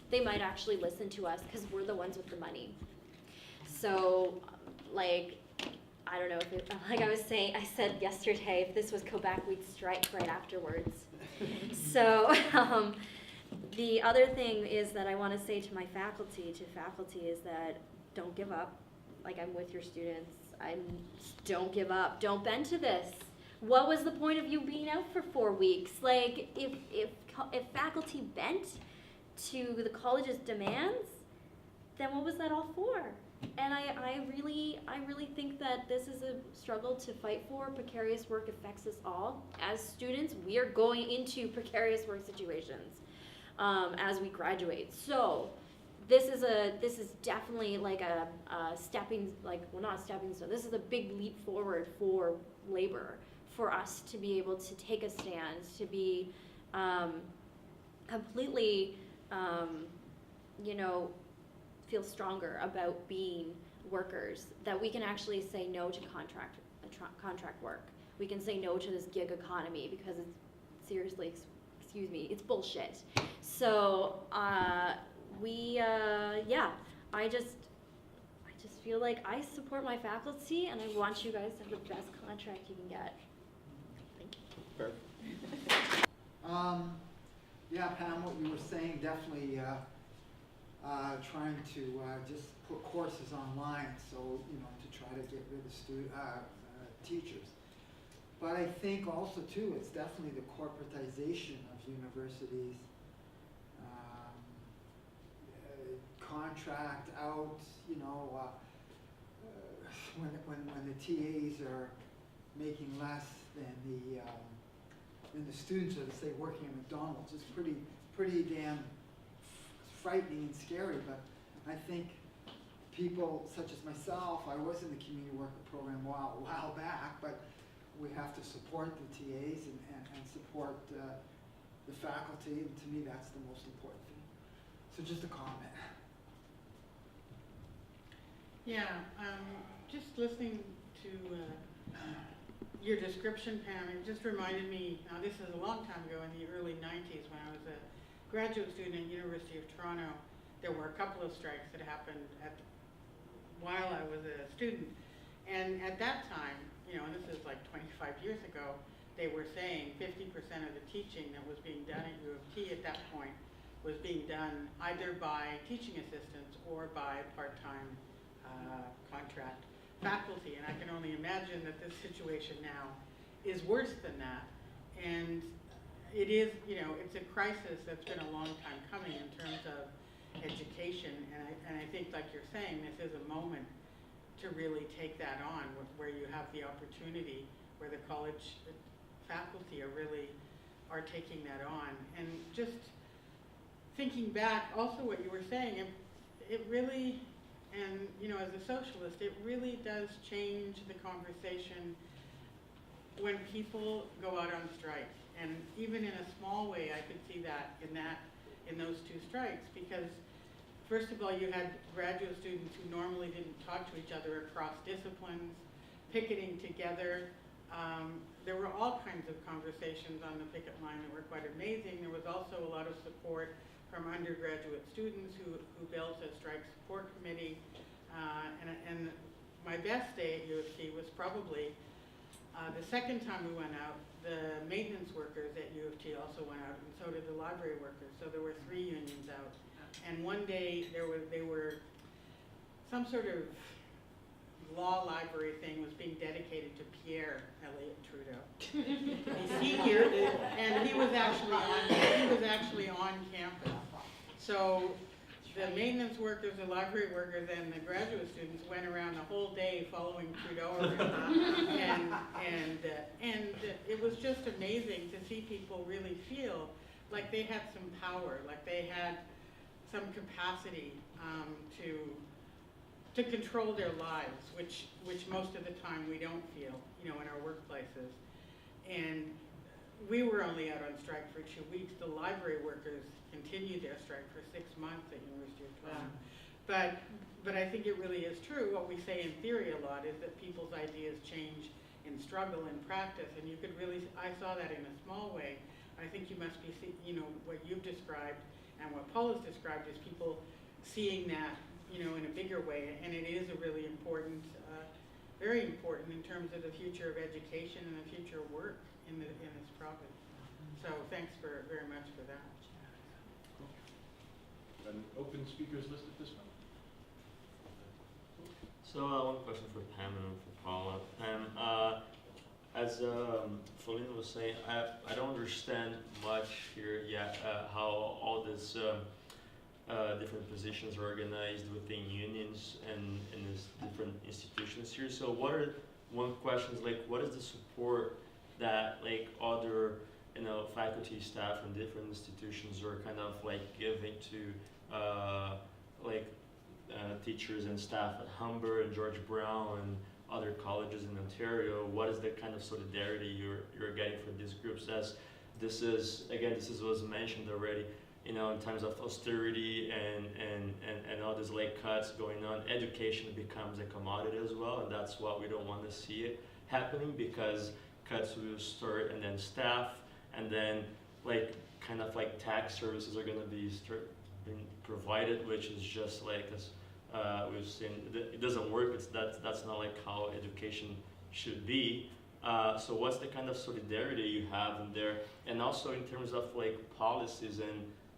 they might actually listen to us because we're the ones with the money. So, like, I don't know, like I was saying, I said yesterday, if this was Quebec, we'd strike right afterwards. So, the other thing is that I want to say to my faculty, is that don't give up. Like, I'm with your students. Don't give up. Don't bend to this. What was the point of you being out for 4 weeks? Like, if faculty bent to the college's demands, then what was that all for? And I really think that this is a struggle to fight for. Precarious work affects us all. As students, we are going into precarious work situations as we graduate. So this is definitely like a stepping, like, well, not a stepping stone. This is a big leap forward for labor, for us to be able to take a stand, to be completely, you know, feel stronger about being workers, that we can actually say no to contract work. We can say no to this gig economy because it's seriously, excuse me, it's bullshit. So yeah, I just feel like I support my faculty, and I want you guys to have the best contract you can get. Thank you. Perfect. Yeah, Pam, what you were saying, definitely trying to just put courses online, so, you know, to try to get rid of teachers. But I think also, too, it's definitely the corporatization of universities. Contract out, you know, when the TAs are making less than the students are, say, working at McDonald's. It's pretty damn frightening and scary. But I think people such as myself, I was in the community worker program a while back, but we have to support the TAs and support the faculty, and to me that's the most important thing. So just a comment. Yeah, just listening to your description, Pam, it just reminded me, now this is a long time ago, in the early 90s when I was a graduate student at University of Toronto. There were a couple of strikes that happened while I was a student. And at that time, you know, and this is like 25 years ago, they were saying 50% of the teaching that was being done at U of T at that point was being done either by teaching assistants or by part-time contract faculty. And I can only imagine that this situation now is worse than that. And it is, you know, it's a crisis that's been a long time coming in terms of education. And I think, like you're saying, this is a moment to really take that on, where you have the opportunity, where the college faculty are taking that on. And just thinking back, also what you were saying, it really, and you know, as a socialist, it really does change the conversation when people go out on strike. And even in a small way, I could see that in those two strikes, because first of all, you had graduate students who normally didn't talk to each other across disciplines, picketing together. There were all kinds of conversations on the picket line that were quite amazing. There was also a lot of support from undergraduate students who built a strike support committee. And my best day at U of T was probably the second time we went out. The maintenance workers at U of T also went out, and so did the library workers. So there were 3 unions out. And one day they were some sort of law library thing was being dedicated to Pierre Elliott Trudeau. He's senior, and he was actually on campus. So the maintenance workers, the library workers, and the graduate students went around the whole day following Trudeau around, and it was just amazing to see people really feel like they had some power, like they had some capacity to control their lives, which most of the time we don't feel, you know, in our workplaces. And we were only out on strike for 2 weeks. The library workers continued their strike for 6 months at University of Toronto. But I think it really is true. What we say in theory a lot is that people's ideas change in struggle and practice, and you could really, I saw that in a small way. I think you must be, you know, what you've described and what Paula's described is people seeing that, you know, in a bigger way, and it is a really important, very important in terms of the future of education and the future of work in this province. So thanks very much for that. An open speakers list at this one. So one question for Pam and for Paula. Pam, as Felina was saying, I don't understand much here yet how all these different positions are organized within unions and in these different institutions here. So one question is like, what is the support that like other, you know, faculty, staff in different institutions are kind of like giving to teachers and staff at Humber and George Brown and other colleges in Ontario? What is the kind of solidarity you're getting from these groups? As this is was mentioned already, you know, in terms of austerity and all these like cuts going on, education becomes a commodity as well, and that's what we don't want to see it happening, because cuts will start and then staff, and then like kind of like tax services are going to be being provided, which is just like, as we've seen, it doesn't work. That's not like how education should be. So what's the kind of solidarity you have in there, and also in terms of like policies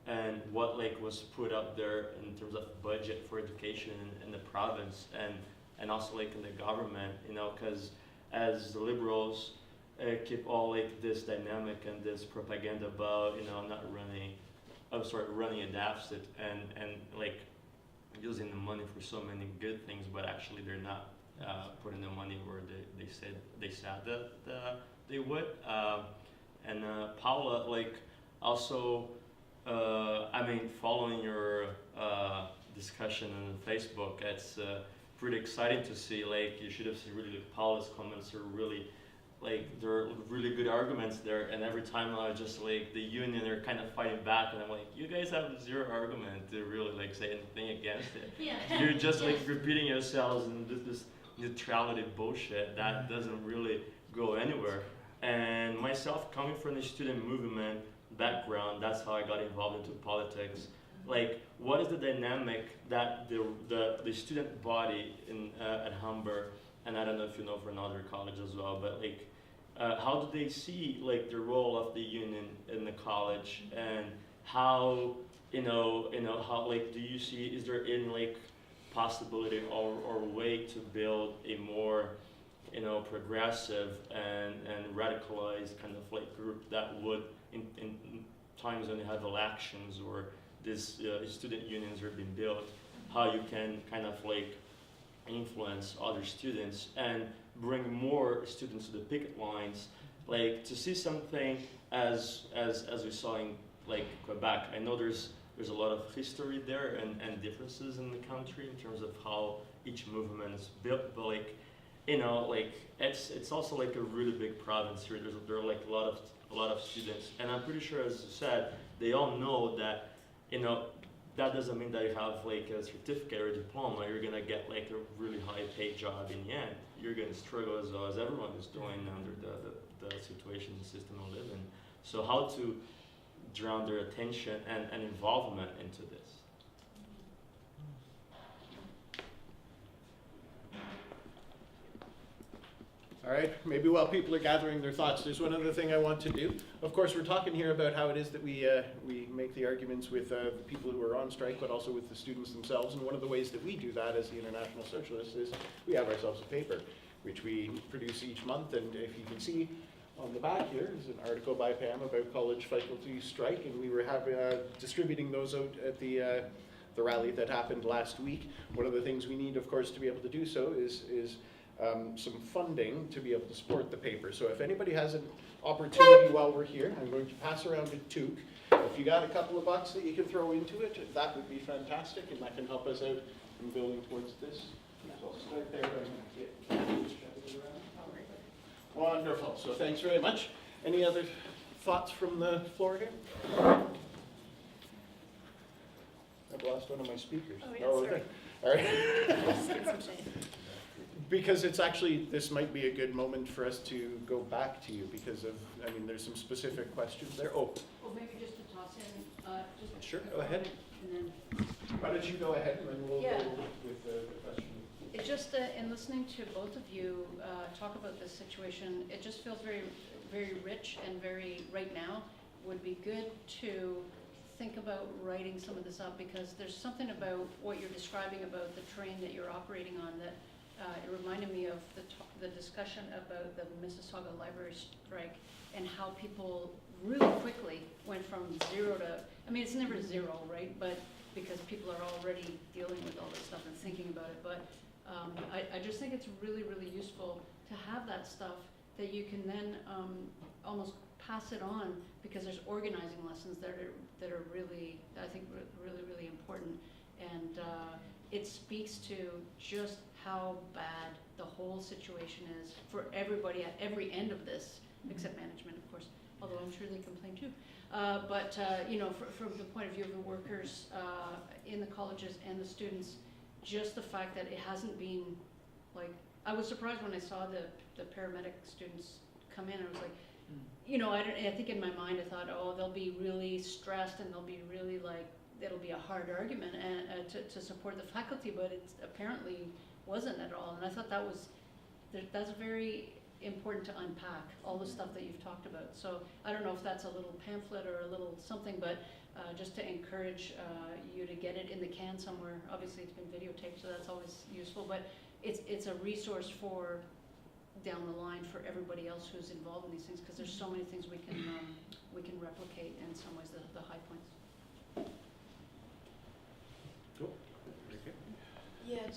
and what like was put up there in terms of budget for education in the province and also like in the government, you know, because as the liberals keep all like this dynamic and this propaganda about, you know, running a deficit and like using the money for so many good things, but actually they're not putting the money where they said that they would. And Paula, like also, I mean, following your discussion on Facebook, it's pretty exciting to see. Like, you should have seen really like, Paula's comments are really, like, there are really good arguments there. And every time I just like the union are kind of fighting back, and I'm like, you guys have zero argument to really like say anything against it. Yeah. You're just like repeating yourselves and this neutrality bullshit that doesn't really go anywhere. And myself, coming from the student movement background, that's how I got involved into politics. Like, what is the dynamic that the student body in at Humber, and I don't know if you know for another college as well, but like, how do they see like the role of the union in the college, and how how like do you see, is there any like possibility or way to build a more progressive and radicalized kind of like group that would in times when you have elections or these student unions are being built, how you can kind of like influence other students and bring more students to the picket lines, like to see something as we saw in like Quebec. I know there's a lot of history there and differences in the country in terms of how each movement is built, but like like it's also like a really big province here. There are like a lot of students, and I'm pretty sure, as you said, they all know that that doesn't mean that you have like a certificate or a diploma. You're gonna get like a really high paid job in the end. You're gonna struggle as well as everyone is doing under the situation and system we live in. So how to drown their attention and involvement into this? All right, maybe while people are gathering their thoughts, there's one other thing I want to do. Of course, we're talking here about how it is that we make the arguments with the people who are on strike, but also with the students themselves. And one of the ways that we do that as the International Socialists is we have ourselves a paper, which we produce each month. And if you can see on the back here is an article by Pam about college faculty strike, and we were distributing those out at the rally that happened last week. One of the things we need, of course, to be able to do so is some funding to be able to support the paper. So if anybody has an opportunity while we're here, I'm going to pass around a toque. If you got a couple of bucks that you can throw into it, that would be fantastic, and that can help us out in building towards this. So I'll start there. Wonderful. So thanks very much. Any other thoughts from the floor here? I've lost one of my speakers. Oh, yeah, sorry. Okay. All right. Because it's actually, this might be a good moment for us to go back to you because of, I mean, there's some specific questions there. Oh. Well, maybe just to toss in, just. Sure, go ahead. And then. Why don't you go ahead and then we'll Yeah. go with the question. It just, in listening to both of you talk about this situation, it just feels very, very rich and very, right now, would be good to think about writing some of this up, because there's something about what you're describing about the train that you're operating on that it reminded me of the discussion about the Mississauga library strike and how people really quickly went from zero to, I mean, it's never zero, right? But because people are already dealing with all this stuff and thinking about it. But I just think it's really, really useful to have that stuff that you can then almost pass it on, because there's organizing lessons that are really, I think, really, really important. And it speaks to just how bad the whole situation is for everybody at every end of this, except management, of course, although I'm sure they complain too. But from the point of view of the workers in the colleges and the students, just the fact that it hasn't been, like, I was surprised when I saw the paramedic students come in. I was like, you know, I think in my mind I thought, oh, they'll be really stressed and they'll be really like, it'll be a hard argument and to support the faculty, but it apparently wasn't at all. And I thought that's very important to unpack, all the stuff that you've talked about. So I don't know if that's a little pamphlet or a little something, but just to encourage you to get it in the can somewhere. Obviously it's been videotaped, so that's always useful, but it's a resource for down the line for everybody else who's involved in these things, because there's so many things we can replicate in some ways, the high points. Cool. Very good. Yeah,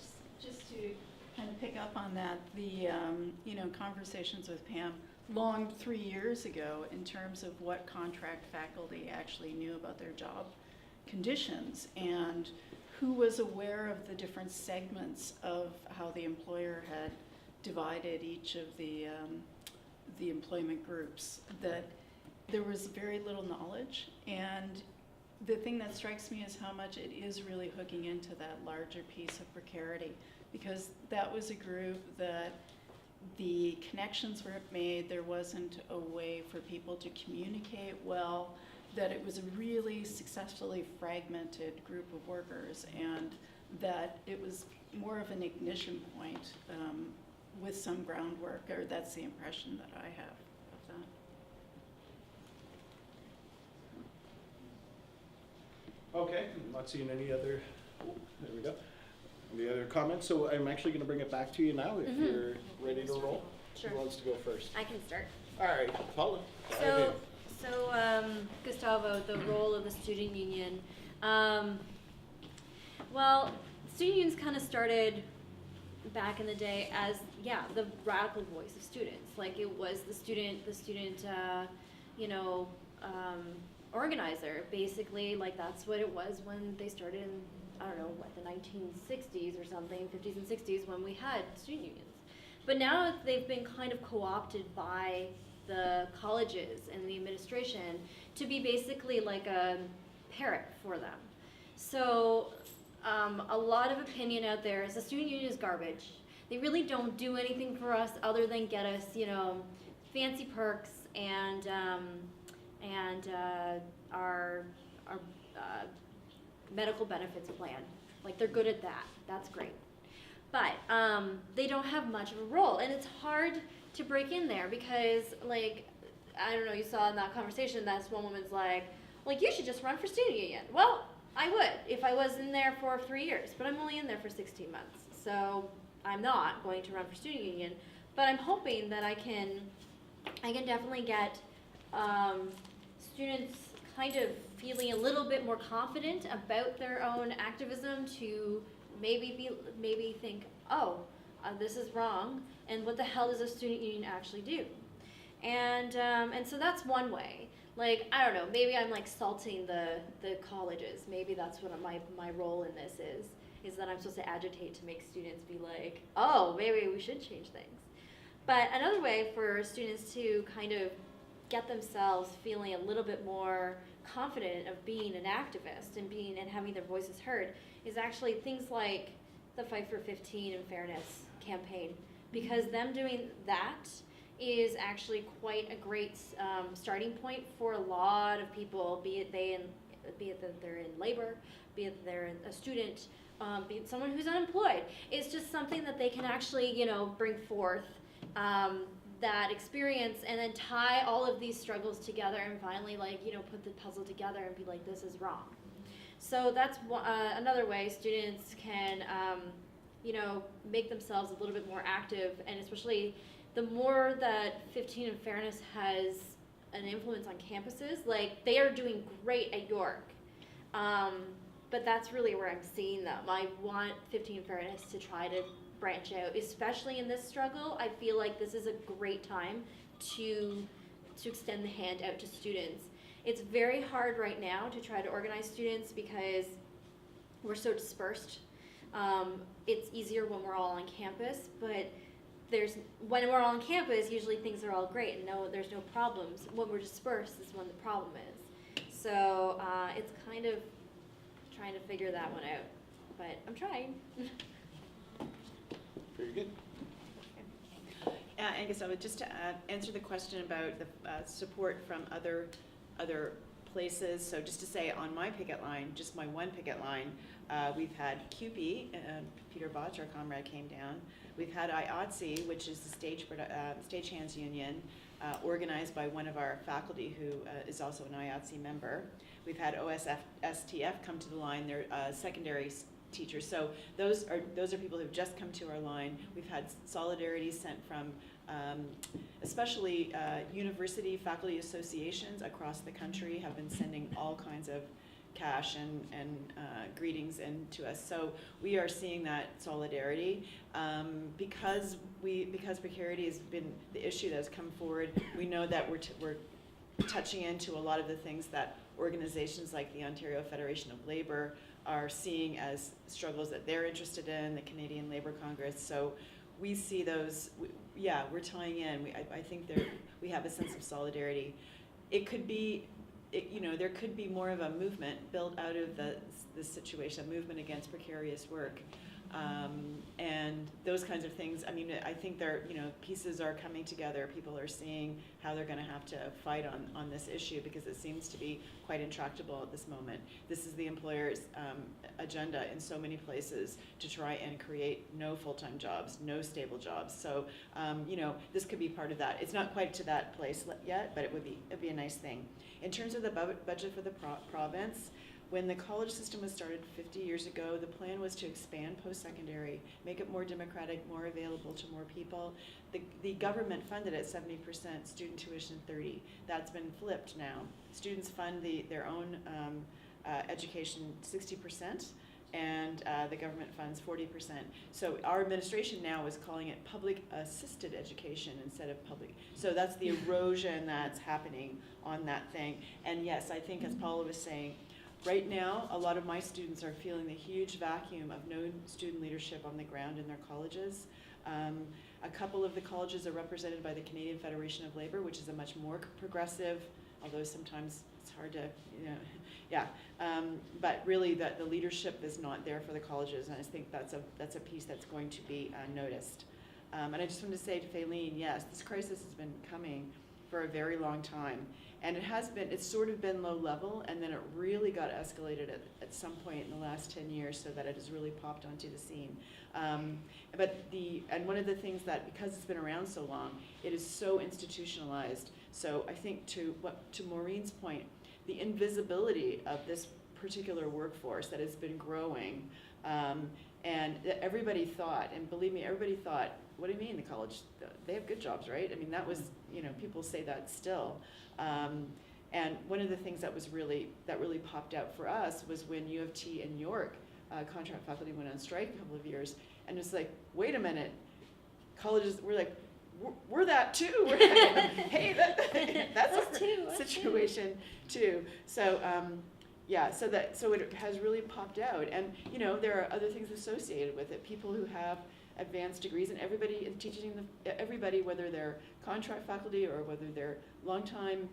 just to kind of pick up on that, the, you know, conversations with Pam long 3 years ago in terms of what contract faculty actually knew about their job conditions and who was aware of the different segments of how the employer had divided each of the employment groups, that there was very little knowledge. And the thing that strikes me is how much it is really hooking into that larger piece of precarity, because that was a group that the connections were made, there wasn't a way for people to communicate well, that it was a really successfully fragmented group of workers, and that it was more of an ignition point with some groundwork, or that's the impression that I have of that. Okay, I'm not seeing any other, oh, there we go. Any other comments? So I'm actually gonna bring it back to you now if you're ready to roll. Sure. Who wants to go first? I can start. All right, Paula. dive in. Gustavo, the role of the student union. Well, student unions kind of started back in the day as, yeah, the radical voice of students. Like it was the student, organizer, basically. Like that's what it was when they started in, I don't know, what, the 1960s or something, 50s and 60s, when we had student unions. But now they've been kind of co-opted by the colleges and the administration to be basically like a parrot for them. So a lot of opinion out there is the student union is garbage. They really don't do anything for us other than get us, you know, fancy perks and our medical benefits plan. Like they're good at that. That's great. But they don't have much of a role, and it's hard to break in there because, like, I don't know, you saw in that conversation that one woman's like, you should just run for student union. Well, I would if I was in there for 3 years, but I'm only in there for 16 months. So I'm not going to run for student union, but I'm hoping that I can definitely get students kind of feeling a little bit more confident about their own activism to maybe think, this is wrong, and what the hell does a student union actually do? And so that's one way. Like, I don't know, maybe I'm like salting the colleges. Maybe that's what my role in this is that I'm supposed to agitate to make students be like, oh, maybe we should change things. But another way for students to kind of get themselves feeling a little bit more confident of being an activist and having their voices heard is actually things like the Fight for 15 and Fairness campaign, because them doing that is actually quite a great starting point for a lot of people, be it that they're in labor, be it that they're a student, be it someone who's unemployed. It's just something that they can actually, you know, bring forth that experience and then tie all of these struggles together and finally, like, you know, put the puzzle together and be like, this is wrong. So that's another way students can, you know, make themselves a little bit more active, and especially the more that 15 and Fairness has an influence on campuses, like they are doing great at York. But that's really where I'm seeing them. I want 15 and Fairness to try to branch out, especially in this struggle. I feel like this is a great time to extend the hand out to students. It's very hard right now to try to organize students because we're so dispersed. It's easier when we're all on campus, but when we're all on campus, usually things are all great and there's no problems. When we're dispersed is when the problem is. So it's kind of trying to figure that one out, but I'm trying. Very good. Angus, I would just to answer the question about the support from other places. So just to say, on my picket line, just my one picket line, we've had CUPE, Peter Botch, our comrade, came down. We've had IATSE, which is the Stagehands Union, organized by one of our faculty who is also an IATSE member. We've had OSF-STF come to the line. They're secondary teachers. So those are people who've just come to our line. We've had solidarity sent from especially university faculty associations across the country have been sending all kinds of cash and greetings in to us. So we are seeing that solidarity. Because precarity has been the issue that has come forward, we know that we're touching into a lot of the things that organizations like the Ontario Federation of Labour are seeing as struggles that they're interested in, the Canadian Labour Congress. So we see those, we're tying in. I think we have a sense of solidarity. It could be, there could be more of a movement built out of this situation, a movement against precarious work. And those kinds of things. I mean, I think pieces are coming together. People are seeing how they're going to have to fight on this issue because it seems to be quite intractable at this moment. This is the employer's agenda in so many places to try and create no full-time jobs, no stable jobs. So, this could be part of that. It's not quite to that place yet, but it'd be a nice thing. In terms of the budget for the province, when the college system was started 50 years ago, the plan was to expand post-secondary, make it more democratic, more available to more people. The government funded it 70%, student tuition 30%. That's been flipped now. Students fund their own education 60%, and the government funds 40%. So our administration now is calling it public assisted education instead of public. So that's the erosion that's happening on that thing. And yes, I think as Paula was saying, right now, a lot of my students are feeling the huge vacuum of no student leadership on the ground in their colleges. A couple of the colleges are represented by the Canadian Federation of Labour, which is a much more progressive, although sometimes it's hard to, but really the leadership is not there for the colleges, and I think that's a piece that's going to be noticed. And I just wanted to say to Faylene, yes, this crisis has been coming for a very long time. And it's sort of been low level, and then it really got escalated at some point in the last 10 years so that it has really popped onto the scene. And one of the things that, because it's been around so long, it is so institutionalized. So I think to Maureen's point, the invisibility of this particular workforce that has been growing, and everybody thought, and believe me, everybody thought, what do you mean the college, they have good jobs, right? I mean, that was, people say that still. And one of the things that really popped out for us was when U of T and York contract faculty went on strike a couple of years, and it's like, wait a minute, colleges, we're like, we're that too. We're like, hey, that's a situation too. So so it has really popped out, and there are other things associated with it. People who have advanced degrees, and everybody is teaching everybody, whether they're contract faculty or whether they're long-time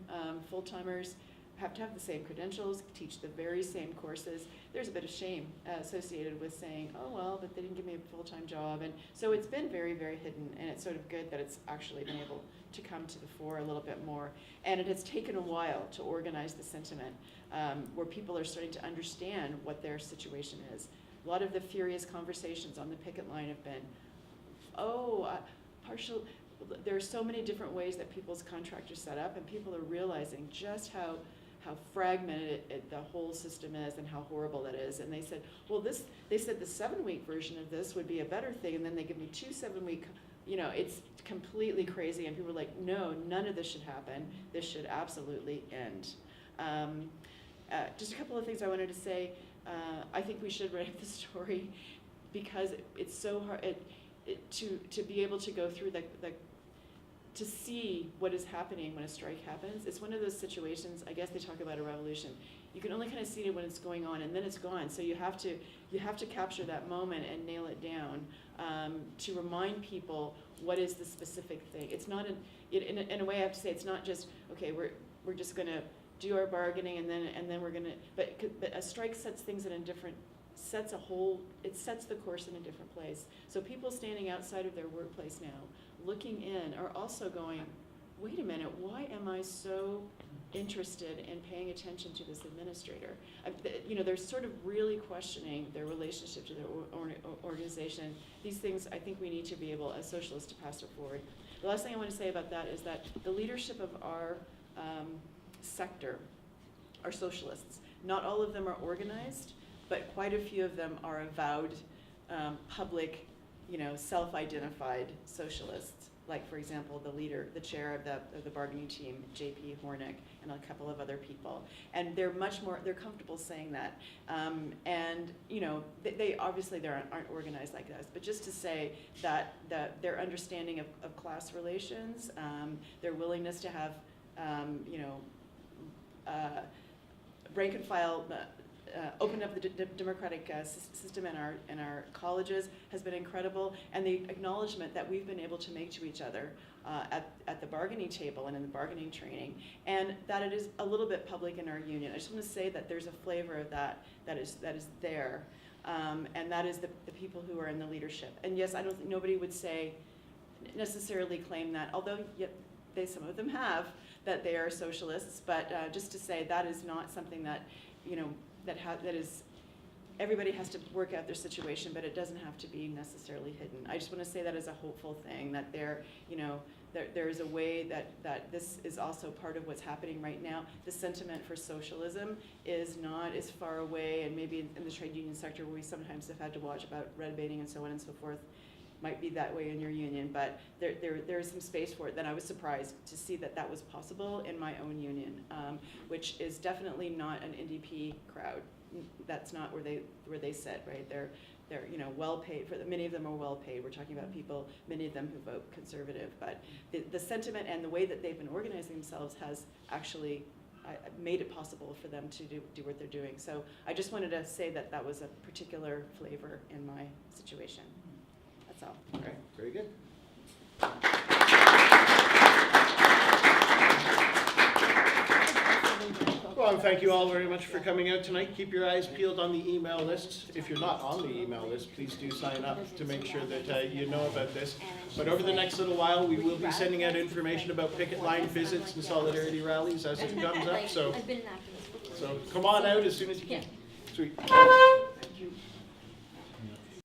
full-timers, have to have the same credentials, teach the very same courses. There's a bit of shame associated with saying, oh well, but they didn't give me a full-time job. And so it's been very, very hidden, and it's sort of good that it's actually been able to come to the fore a little bit more. And it has taken a while to organize the sentiment, where people are starting to understand what their situation is. A lot of the furious conversations on the picket line have been, there are so many different ways that people's contracts are set up, and people are realizing just how fragmented the whole system is and how horrible that is. And they said, well, the 7-week version of this would be a better thing, and then they give me 2 7-week, it's completely crazy. And people are like, no, none of this should happen. This should absolutely end. Just a couple of things I wanted to say. I think we should write the story because it's so hard to be able to go through to see what is happening when a strike happens. It's one of those situations, I guess they talk about a revolution. You can only kind of see it when it's going on, and then it's gone. So you have to capture that moment and nail it down to remind people what is the specific thing. It's not in a way I have to say it's not just, okay, we're just going to do our bargaining and then we're going to, but a strike sets things in a different, it sets the course in a different place. So people standing outside of their workplace now looking in are also going, wait a minute, why am I so interested in paying attention to this administrator? They're sort of really questioning their relationship to their organization. These things I think we need to be able, as socialists, to pass it forward. The last thing I want to say about that is that the leadership of our sector are socialists. Not all of them are organized, but quite a few of them are avowed public, self-identified socialists. Like, for example, the chair of the bargaining team, J.P. Hornick, and a couple of other people. And they're they're comfortable saying that. They obviously aren't organized like us, but just to say that their understanding of class relations, their willingness to have, rank and file, open up the democratic system in our colleges has been incredible, and the acknowledgement that we've been able to make to each other at the bargaining table and in the bargaining training, and that it is a little bit public in our union. I just want to say that there's a flavor of that is there, and that is the people who are in the leadership. And yes, I don't think nobody would say necessarily claim that, although some of them have, that they are socialists, but just to say that is not something that that is, everybody has to work out their situation, but it doesn't have to be necessarily hidden. I just want to say that as a hopeful thing, that there is a way that this is also part of what's happening right now. The sentiment for socialism is not as far away, and maybe in the trade union sector where we sometimes have had to watch about red baiting and so on and so forth, might be that way in your union, but there is some space for it. Then I was surprised to see that was possible in my own union, which is definitely not an NDP crowd. That's not where they sit, right? They're well paid. Many of them are well paid. We're talking about people, many of them who vote conservative, but the sentiment and the way that they've been organizing themselves has actually made it possible for them to do what they're doing. So I just wanted to say that was a particular flavor in my situation. That's all. All right, very good. Well, and thank you all very much for coming out tonight. Keep your eyes peeled on the email lists. If you're not on the email list, please do sign up to make sure that you know about this. But over the next little while, we will be sending out information about picket line visits and solidarity rallies as it comes up. So, I've been an activist before. so come on out as soon as you can. Sweet. Thank you.